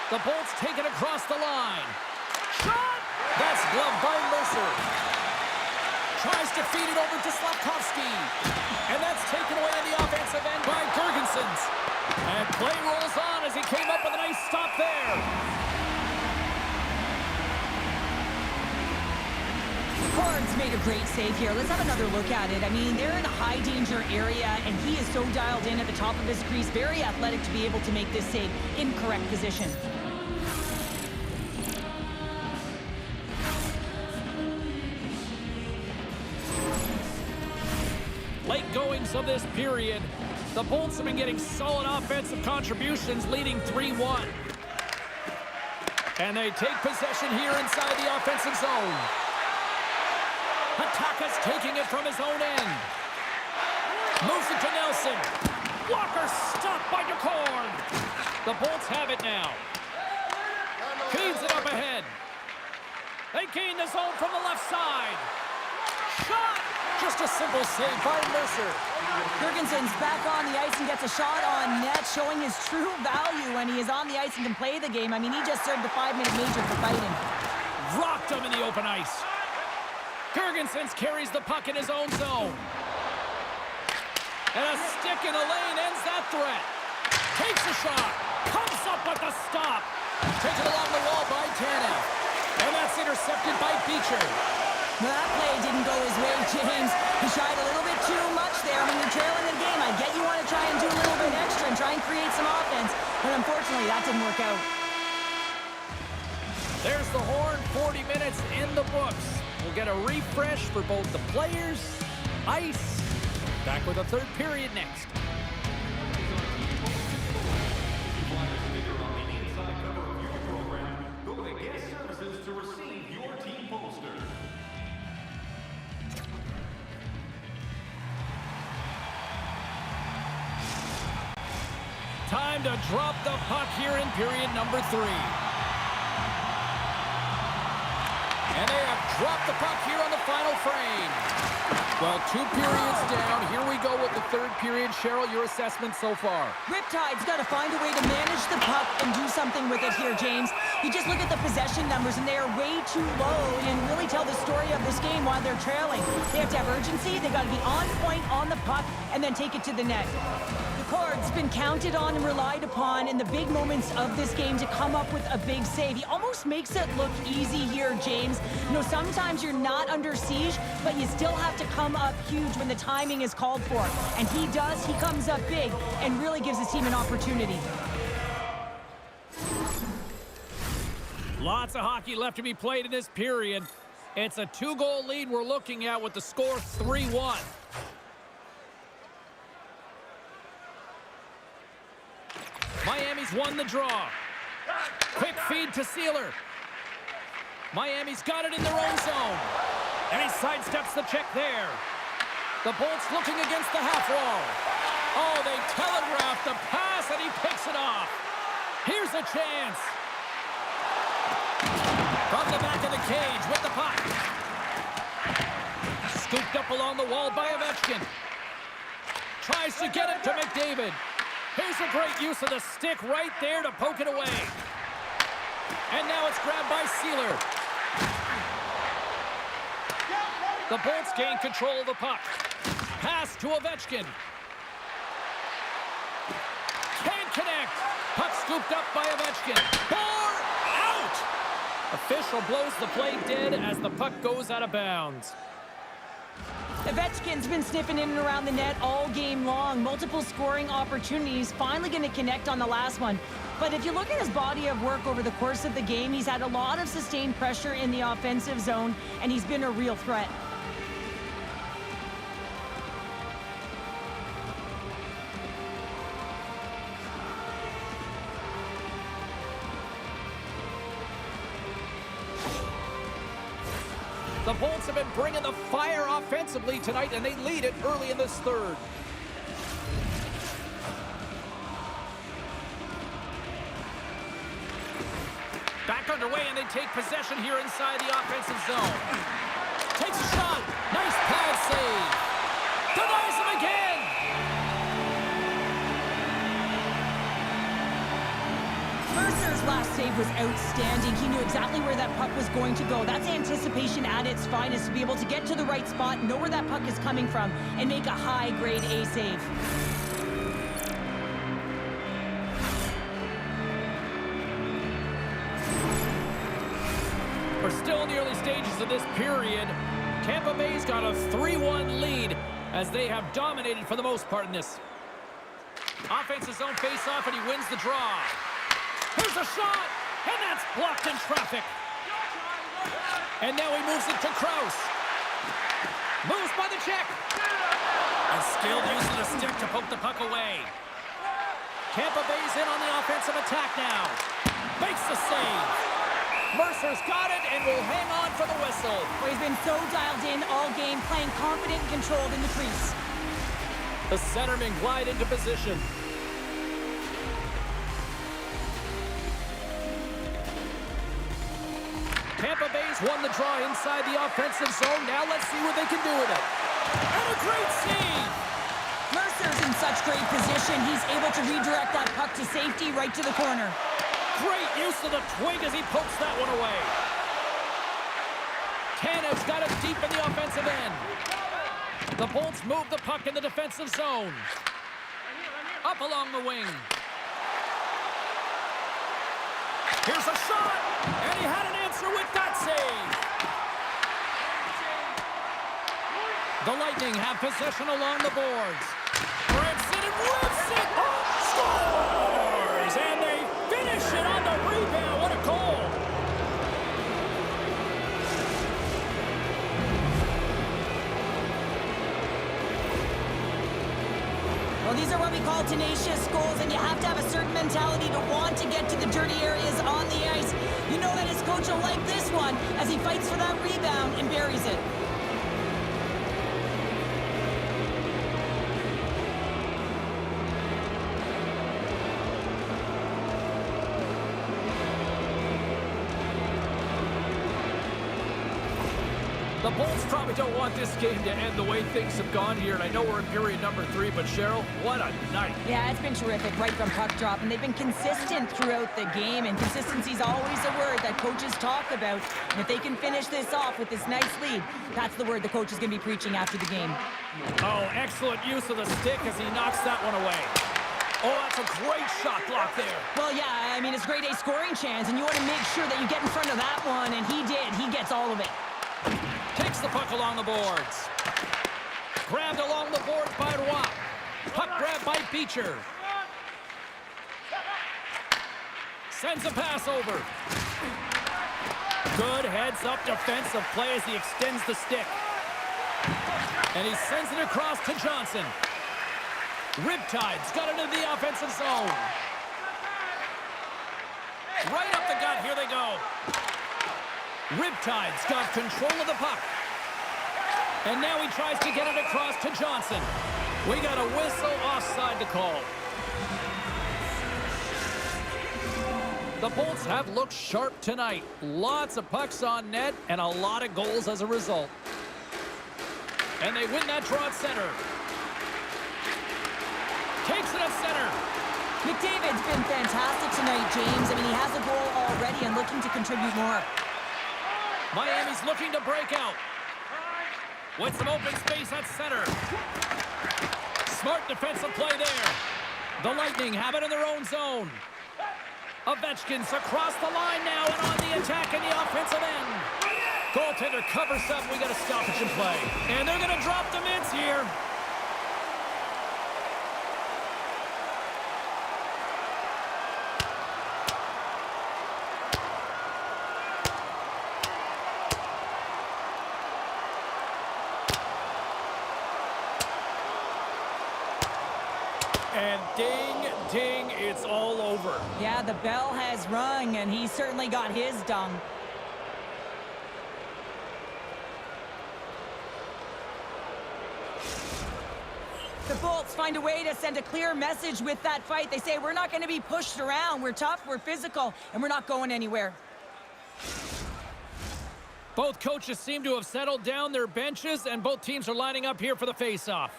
The Bolts take it across the line. Shot! That's gloved by Mercer. Tries to feed it over to Slavkovsky. And that's taken away in the offensive end by Girgensons. And play rolls on as he came up with a nice stop there. Cards made a great save here. Let's have another look at it. I mean, they're in a high danger area, and he is so dialed in at the top of his crease. Very athletic to be able to make this save in correct position. Late goings of this period. The Bolts have been getting solid offensive contributions, leading 3-1. And they take possession here inside the offensive zone. Hataka's taking it from his own end. Moves it to Nelson. Walker stopped by DeCord. The Bolts have it now. Feeds it up ahead. They gain the zone from the left side. Shot! Just a simple save by Mercer. Girgensons back on the ice and gets a shot on net, showing his true value when he is on the ice and can play the game. I mean, he just served the 5-minute major for fighting. Rocked him in the open ice. Girgensons carries the puck in his own zone. And a stick in the lane ends that threat. Takes a shot. Comes up with the stop. Taken along the wall by Tanev. And that's intercepted by Beecher. Well, that play didn't go his way, James. He shied a little bit too much there. When you're trailing the game, I get you want to try and do a little bit extra and try and create some offense. But unfortunately, that didn't work out. There's the horn. 40 minutes in the books. We'll get a refresh for both the players, ice. Back with a third period next. Time to drop the puck here in period number 3. And they have dropped the puck here on the final frame. Well, 2 periods down. Here we go with the third period. Cheryl, your assessment so far? Riptide's got to find a way to manage the puck and do something with it here, James. You just look at the possession numbers, and they are way too low and really tell the story of this game while they're trailing. They have to have urgency. They got to be on point on the puck and then take it to the net. Card's been counted on and relied upon in the big moments of this game to come up with a big save. He almost makes it look easy here, James. You know, sometimes you're not under siege, but you still have to come up huge when the timing is called for. And he does. He comes up big and really gives his team an opportunity. Lots of hockey left to be played in this period. It's a 2-goal lead we're looking at with the score 3-1. Miami's won the draw. Quick feed to Sealer. Miami's got it in their own zone. And he sidesteps the check there. The Bolts looking against the half wall. Oh, they telegraphed the pass and he picks it off. Here's a chance. From the back of the cage with the puck. Scooped up along the wall by Ovechkin. Tries to get it to McDavid. Here's a great use of the stick right there to poke it away. And now it's grabbed by Sealer. The Bolts gain control of the puck. Pass to Ovechkin. Can't connect. Puck scooped up by Ovechkin. Bore out! Official blows the play dead as the puck goes out of bounds. Ovechkin's been sniffing in and around the net all game long. Multiple scoring opportunities. Finally going to connect on the last one. But if you look at his body of work over the course of the game, he's had a lot of sustained pressure in the offensive zone, and he's been a real threat. The Bolts have been bringing the fire offensively tonight, and they lead it early in this third. Back underway, and they take possession here inside the offensive zone. Takes a shot. Nice pad save. Denies him again. Mercer's last save was outstanding. He knew exactly where that puck was going to go. That's anticipation at its finest, to be able to get to the right spot, know where that puck is coming from, and make a high-grade A save. We're still in the early stages of this period. Tampa Bay's got a 3-1 lead as they have dominated for the most part in this. Offensive zone face-off, and he wins the draw. Here's a shot, and that's blocked in traffic. And now he moves it to Kraus. Moves by the check. A skilled use of the stick to poke the puck away. Tampa Bay's in on the offensive attack now. Makes the save. Mercer's got it and will hang on for the whistle. Well, he's been so dialed in all game, playing confident and controlled in the crease. The centermen glide into position. Tampa Bay's won the draw inside the offensive zone. Now let's see what they can do with it. And a great save! Mercer's in such great position. He's able to redirect that puck to safety right to the corner. Great use of the twig as he pokes that one away. Tanev's got it deep in the offensive end. The Bolts move the puck in the defensive zone. Up along the wing. Here's a shot, and he had an answer with that save. The Lightning have possession along the boards. Branson and whips it. Scores! And they finish it on the rebound. What a goal! Well, these are what we call tenacious goals, and you have to have a certain mentality to want to get to the dirty areas on the ice. You know that his coach will like this one as he fights for that rebound and buries it. The Bolts probably don't want this game to end the way things have gone here, and I know we're in period number 3, but Cheryl, what a night. Yeah, it's been terrific right from puck drop, and they've been consistent throughout the game, and consistency's always a word that coaches talk about. And if they can finish this off with this nice lead, that's the word the coach is going to be preaching after the game. Oh, excellent use of the stick as he knocks that one away. Oh, that's a great shot block there. Well, yeah, I mean, it's grade A scoring chance, and you want to make sure that you get in front of that one, and he did. He gets all of it. Takes the puck along the boards. Grabbed along the boards by Roy. Puck grabbed by Beecher. Sends a pass over. Good heads-up defensive play as he extends the stick. And he sends it across to Johnson. Riptide's got it into the offensive zone. Right up the gut, here they go. Riptide's got control of the puck. And now he tries to get it across to Johnson. We got a whistle offside to call. The Bolts have looked sharp tonight. Lots of pucks on net and a lot of goals as a result. And they win that draw at center. Takes it at center. McDavid's been fantastic tonight, James. I mean, he has a goal already and looking to contribute more. Miami's looking to break out. With some open space at center. Smart defensive play there. The Lightning have it in their own zone. Ovechkin's across the line now and on the attack in the offensive end. Goaltender covers up. We got a stoppage in play. And they're going to drop the mitts here. And ding, ding, it's all over. Yeah, the bell has rung, and he certainly got his dung. The Bolts find a way to send a clear message with that fight. They say, we're not going to be pushed around. We're tough, we're physical, and we're not going anywhere. Both coaches seem to have settled down their benches, and both teams are lining up here for the face-off.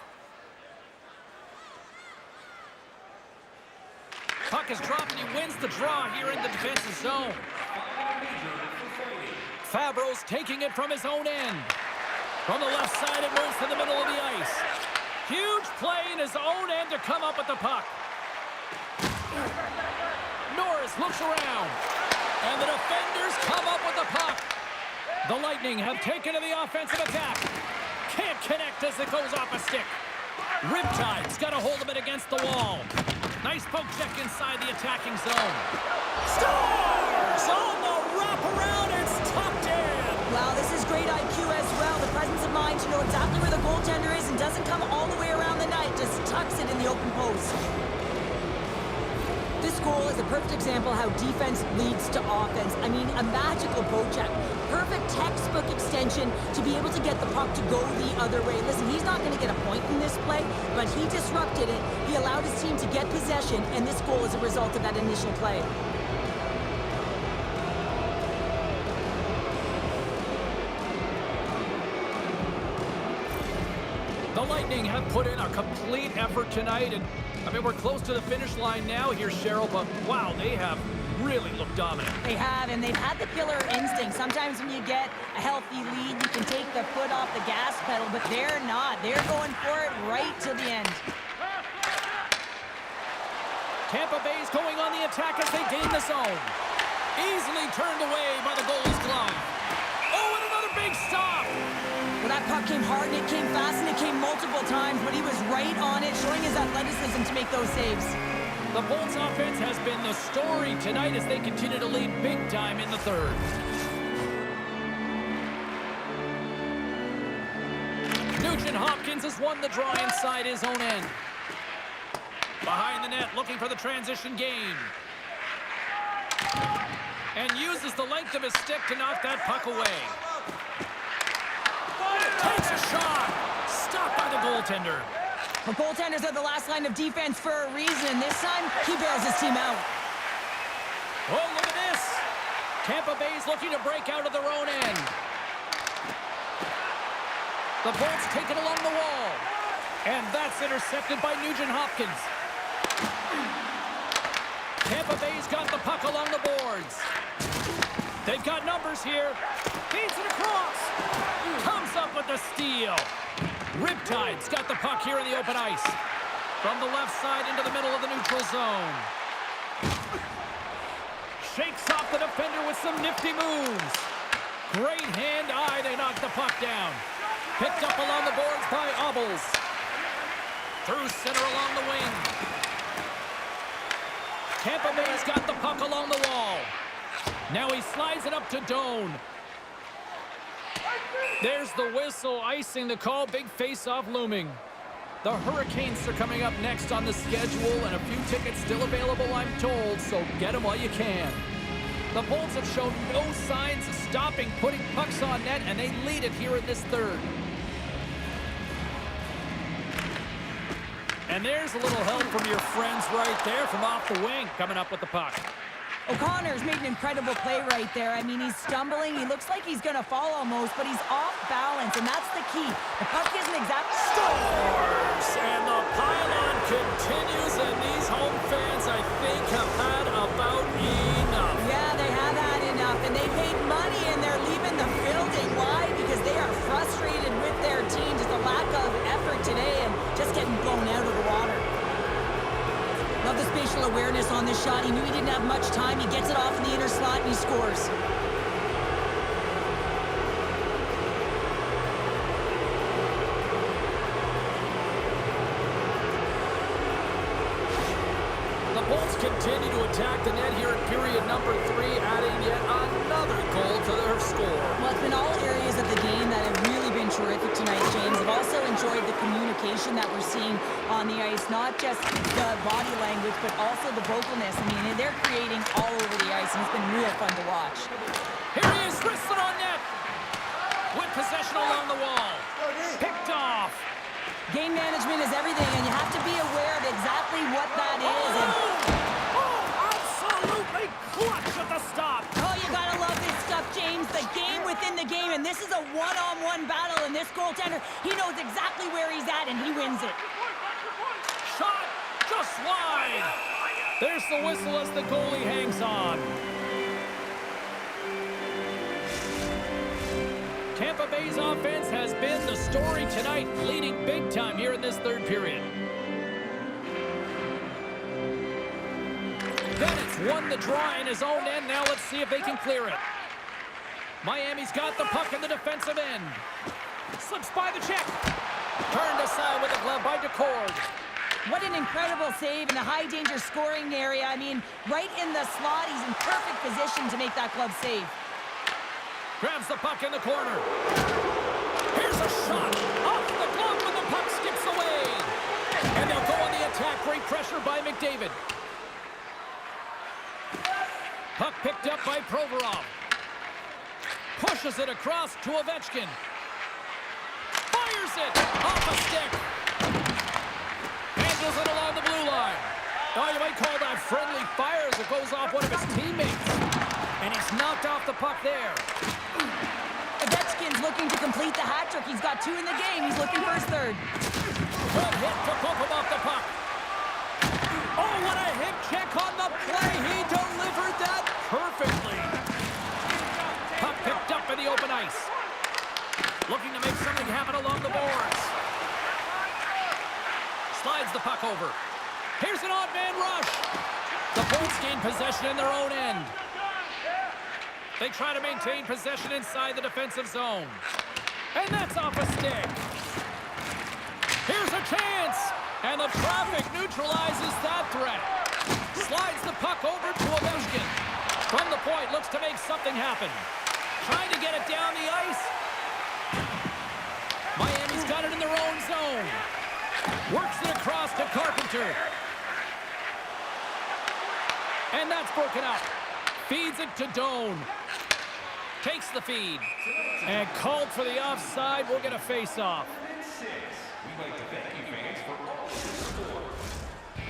Puck is dropped, and he wins the draw here in the defensive zone. Fabro's taking it from his own end. From the left side, it moves to the middle of the ice. Huge play in his own end to come up with the puck. Norris looks around, and the defenders come up with the puck. The Lightning have taken to the offensive attack. Can't connect as it goes off a stick. Riptide's got a hold of it against the wall. Nice poke check inside the attacking zone. Stars on the wraparound. It's tucked in. Wow, this is great IQ as well. The presence of mind to know exactly where the goaltender is and doesn't come all the way around the net. Just tucks it in the open post. This goal is a perfect example how defense leads to offense. I mean, a magical poke check. Perfect textbook extension to be able to get the puck to go the other way. Listen, he's not going to get a point in this play, but he disrupted it. He allowed his team to get possession, and this goal is a result of that initial play. The Lightning have put in a complete effort tonight, and I mean, we're close to the finish line now here, Cheryl, but wow, they have really looked dominant. They have, and they've had the killer instinct. Sometimes when you get a healthy lead, you can take the foot off the gas pedal, but they're not. They're going for it right to the end. Tampa Bay's going on the attack as they gain the zone. Easily turned away by the goalie's glove. Oh, and another big stop! Well, that puck came hard, and it came fast, and it came multiple times, but he was right on it, showing his athleticism to make those saves. The Bolts offense has been the story tonight as they continue to lead big time in the third. Nugent Hopkins has won the draw inside his own end. Behind the net, looking for the transition game. And uses the length of his stick to knock that puck away. Takes a shot. Stopped by the goaltender. The goaltenders are the last line of defense for a reason. This time, he bails his team out. Oh, look at this. Tampa Bay's looking to break out of their own end. The Bolts take it along the wall. And that's intercepted by Nugent Hopkins. Tampa Bay's got the puck along the boards. They've got numbers here. Feeds it across. Comes up with the steal. Riptide's got the puck here in the open ice. From the left side into the middle of the neutral zone. Shakes off the defender with some nifty moves. Great hand-eye, they knock the puck down. Picked up along the boards by Obels. Through center along the wing. Tampa Bay's got the puck along the wall. Now he slides it up to Doan. There's the whistle, icing the call. Big face-off looming. The Hurricanes are coming up next on the schedule, and a few tickets still available, I'm told, so get them while you can. The Bolts have shown no signs of stopping putting pucks on net, and they lead it here in this third. And there's a little help from your friends right there from off the wing, coming up with the puck. O'Connor's made an incredible play right there. I mean, he's stumbling. He looks like he's going to fall almost, but he's off balance, and that's the key. The puck isn't exactly... Stars! And the pylon continues, and these home fans, I think, have had about enough. Yeah, they have had enough, and they paid money, and they're leaving the building. Why? Because they are frustrated with their team. Just a lack of effort today, and just getting blown out of the water. Love the spatial awareness on this shot. He knew he didn't have much time. He gets it off in the inner slot, and he scores. The Bolts continue to attack the net here in period number 3, adding yet another goal to their score. Well, it's been all areas of the game that have really been terrific tonight, James. I've also enjoyed the communication that we're seeing on the ice, not just the body language, but also the vocalness. I mean, they're creating all over the ice, and it's been real fun to watch. Here he is, wristed on net. With possession along the wall. Picked off. Game management is everything, and you have to be aware of exactly what that is. And absolutely clutch at the stop. oh, you gotta love this stuff, James. The game within the game, and this is a one-on-one battle, and this goaltender, he knows exactly where he's at, and he wins it. Shot just wide. There's the whistle as the goalie hangs on. Tampa Bay's offense has been the story tonight, leading big time here in this third period. Bennett's won the draw in his own end. Now let's see if they can clear it. Miami's got the puck in the defensive end. Slips by the check. Turned aside with a glove by DeCord. What an incredible save in the high-danger scoring area. I mean, right in the slot. He's in perfect position to make that glove save. Grabs the puck in the corner. Here's a shot. Off the glove when the puck skips away. And they'll go on the attack. Great pressure by McDavid. Puck picked up by Provorov. Pushes it across to Ovechkin. Fires it off a stick. Handles it along the blue line. Oh, you might call that friendly fire as it goes off one of his teammates. And he's knocked off the puck there. Ovechkin's looking to complete the hat trick. He's got 2 in the game. He's looking for his third. Good hit to bump him off the puck. Oh, what a hip check on the play. He delivered that perfectly. Puck picked up in the open ice. Looking to make something happen along the boards. Slides the puck over. Here's an odd man rush. The Bolts gain possession in their own end. They try to maintain possession inside the defensive zone. And that's off a stick. Here's a chance. And the traffic neutralizes that threat. Slides the puck over to Ovechkin. From the point, looks to make something happen. Trying to get it down the ice. Miami's got it in their own zone. Works it across to Carpenter. And that's broken up. Feeds it to Doan. Takes the feed. And called for the offside. We'll get a face-off.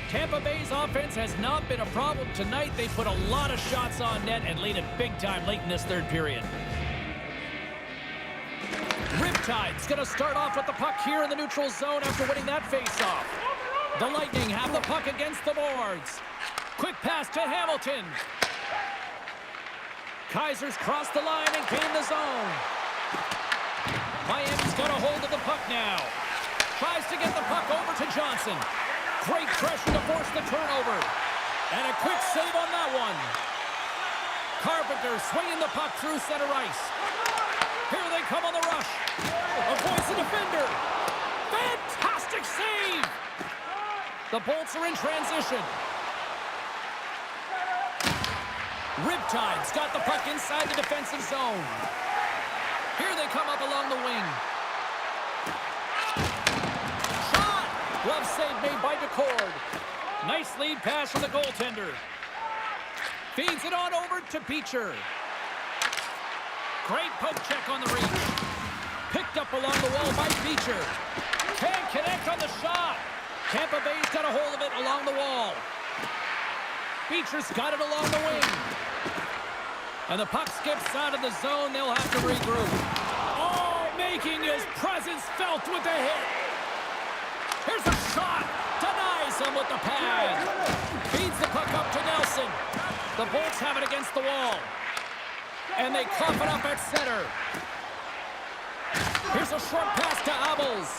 Tampa Bay's offense has not been a problem tonight. They put a lot of shots on net and lead it big time late in this third period. Riptide's going to start off with the puck here in the neutral zone after winning that face-off. The Lightning have the puck against the boards. Quick pass to Hamilton. Kaiser's crossed the line and gained the zone. Miami's got a hold of the puck now. Tries to get the puck over to Johnson. Great pressure to force the turnover. And a quick save on that one. Carpenter swinging the puck through center ice. Here they come on the rush. Avoids the defender. Fantastic save. The Bolts are in transition. Riptide's got the puck inside the defensive zone. Here they come up along the wing. Shot! Glove save made by DeCord. Nice lead pass from the goaltender. Feeds it on over to Beecher. Great poke check on the reach. Picked up along the wall by Beecher. Can't connect on the shot. Tampa Bay's got a hold of it along the wall. Beecher's got it along the wing. And the puck skips out of the zone. They'll have to regroup. Oh, making his presence felt with the hit. Here's a shot. Denies him with the pad. Feeds the puck up to Nelson. The Bolts have it against the wall. And they cough it up at center. Here's a short pass to Abels.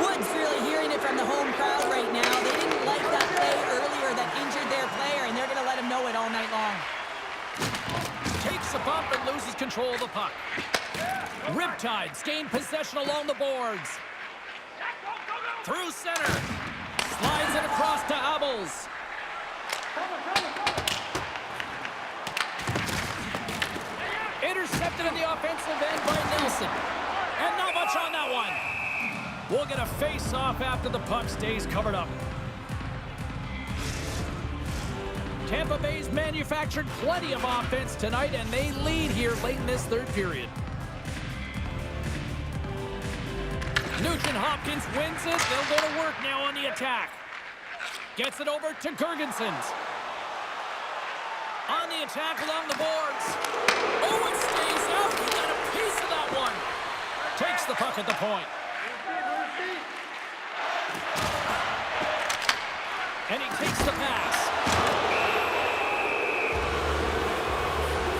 Wood's really hearing it from the home crowd right now. They didn't like that play earlier that injured their player, and they're going to let him know it all night long. Takes a bump and loses control of the puck. Riptide's gained possession along the boards. Through center. Slides it across to Abels. Intercepted in the offensive end by Nelson. And not much on that one. We'll get a face-off after the puck stays covered up. Tampa Bay's manufactured plenty of offense tonight, and they lead here late in this third period. Nugent-Hopkins wins it. They'll go to work now on the attack. Gets it over to Girgensons. On the attack along the boards. Oh, it stays out. He got a piece of that one. Takes the puck at the point. And he takes the pass.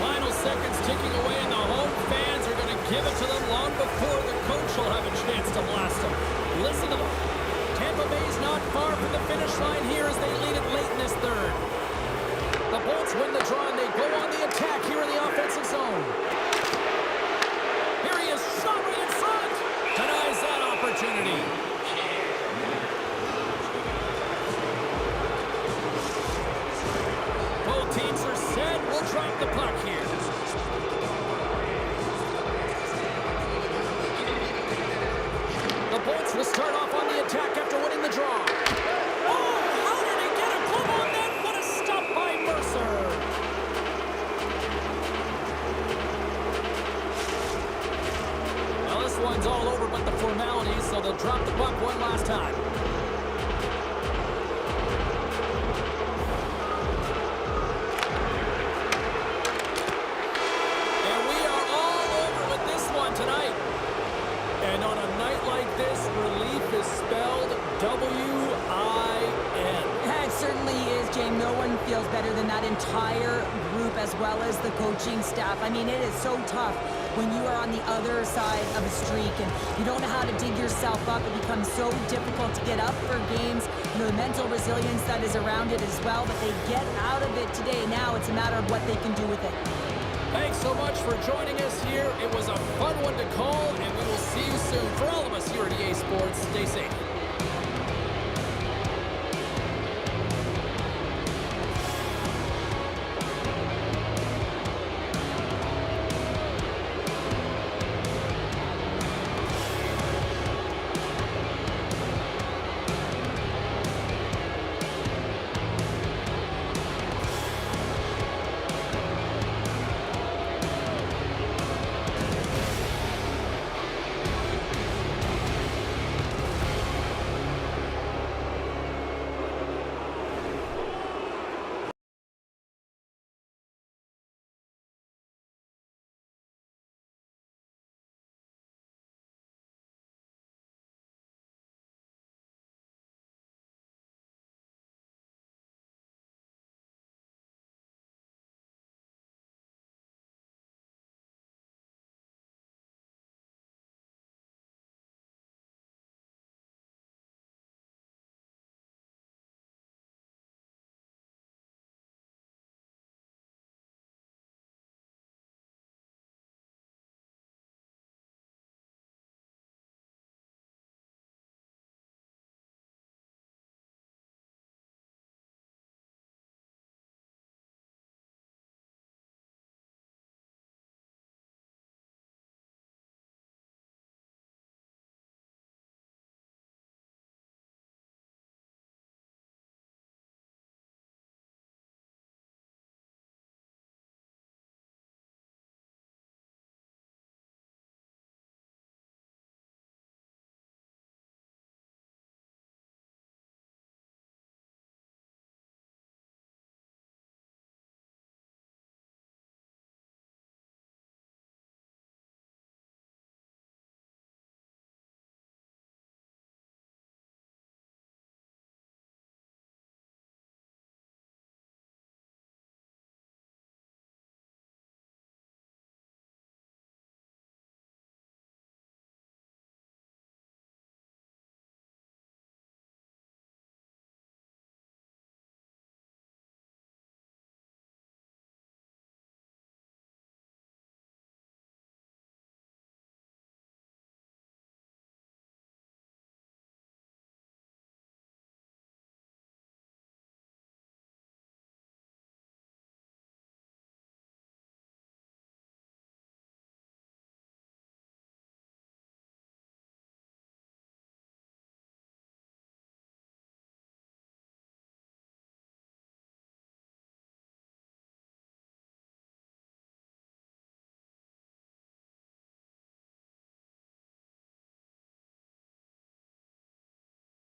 Final seconds ticking away, and the home fans are going to give it to them long before the coach will have a chance to blast them. Listen to them. Tampa Bay's not far from the finish line here as they lead it late in this third. The Bolts win the draw, and they go on the attack here in the offensive zone. Here he is, shot right in front. Denies that opportunity. Both teams are set. We'll drop the puck here. The Bolts will start off on the attack after winning the draw. Oh, how did he get a club on that? What a stop by Mercer. Well, this one's all over but the formalities, so they'll drop the puck one last time. And we are all over with this one tonight. And on a night like this, relief is spelled W-I-N. It certainly is, James. No one feels better than that entire group as well as the coaching staff. I mean, it is so tough when you are on the other side of a streak and you don't know how to dig yourself up. It becomes so difficult to get up for games. You know, the mental resilience that is around it as well, but they get out of it today. Now it's a matter of what they can do with it. Thanks so much for joining us here. It was a fun one to call, and we will see you soon. For all of us here at EA Sports, stay safe.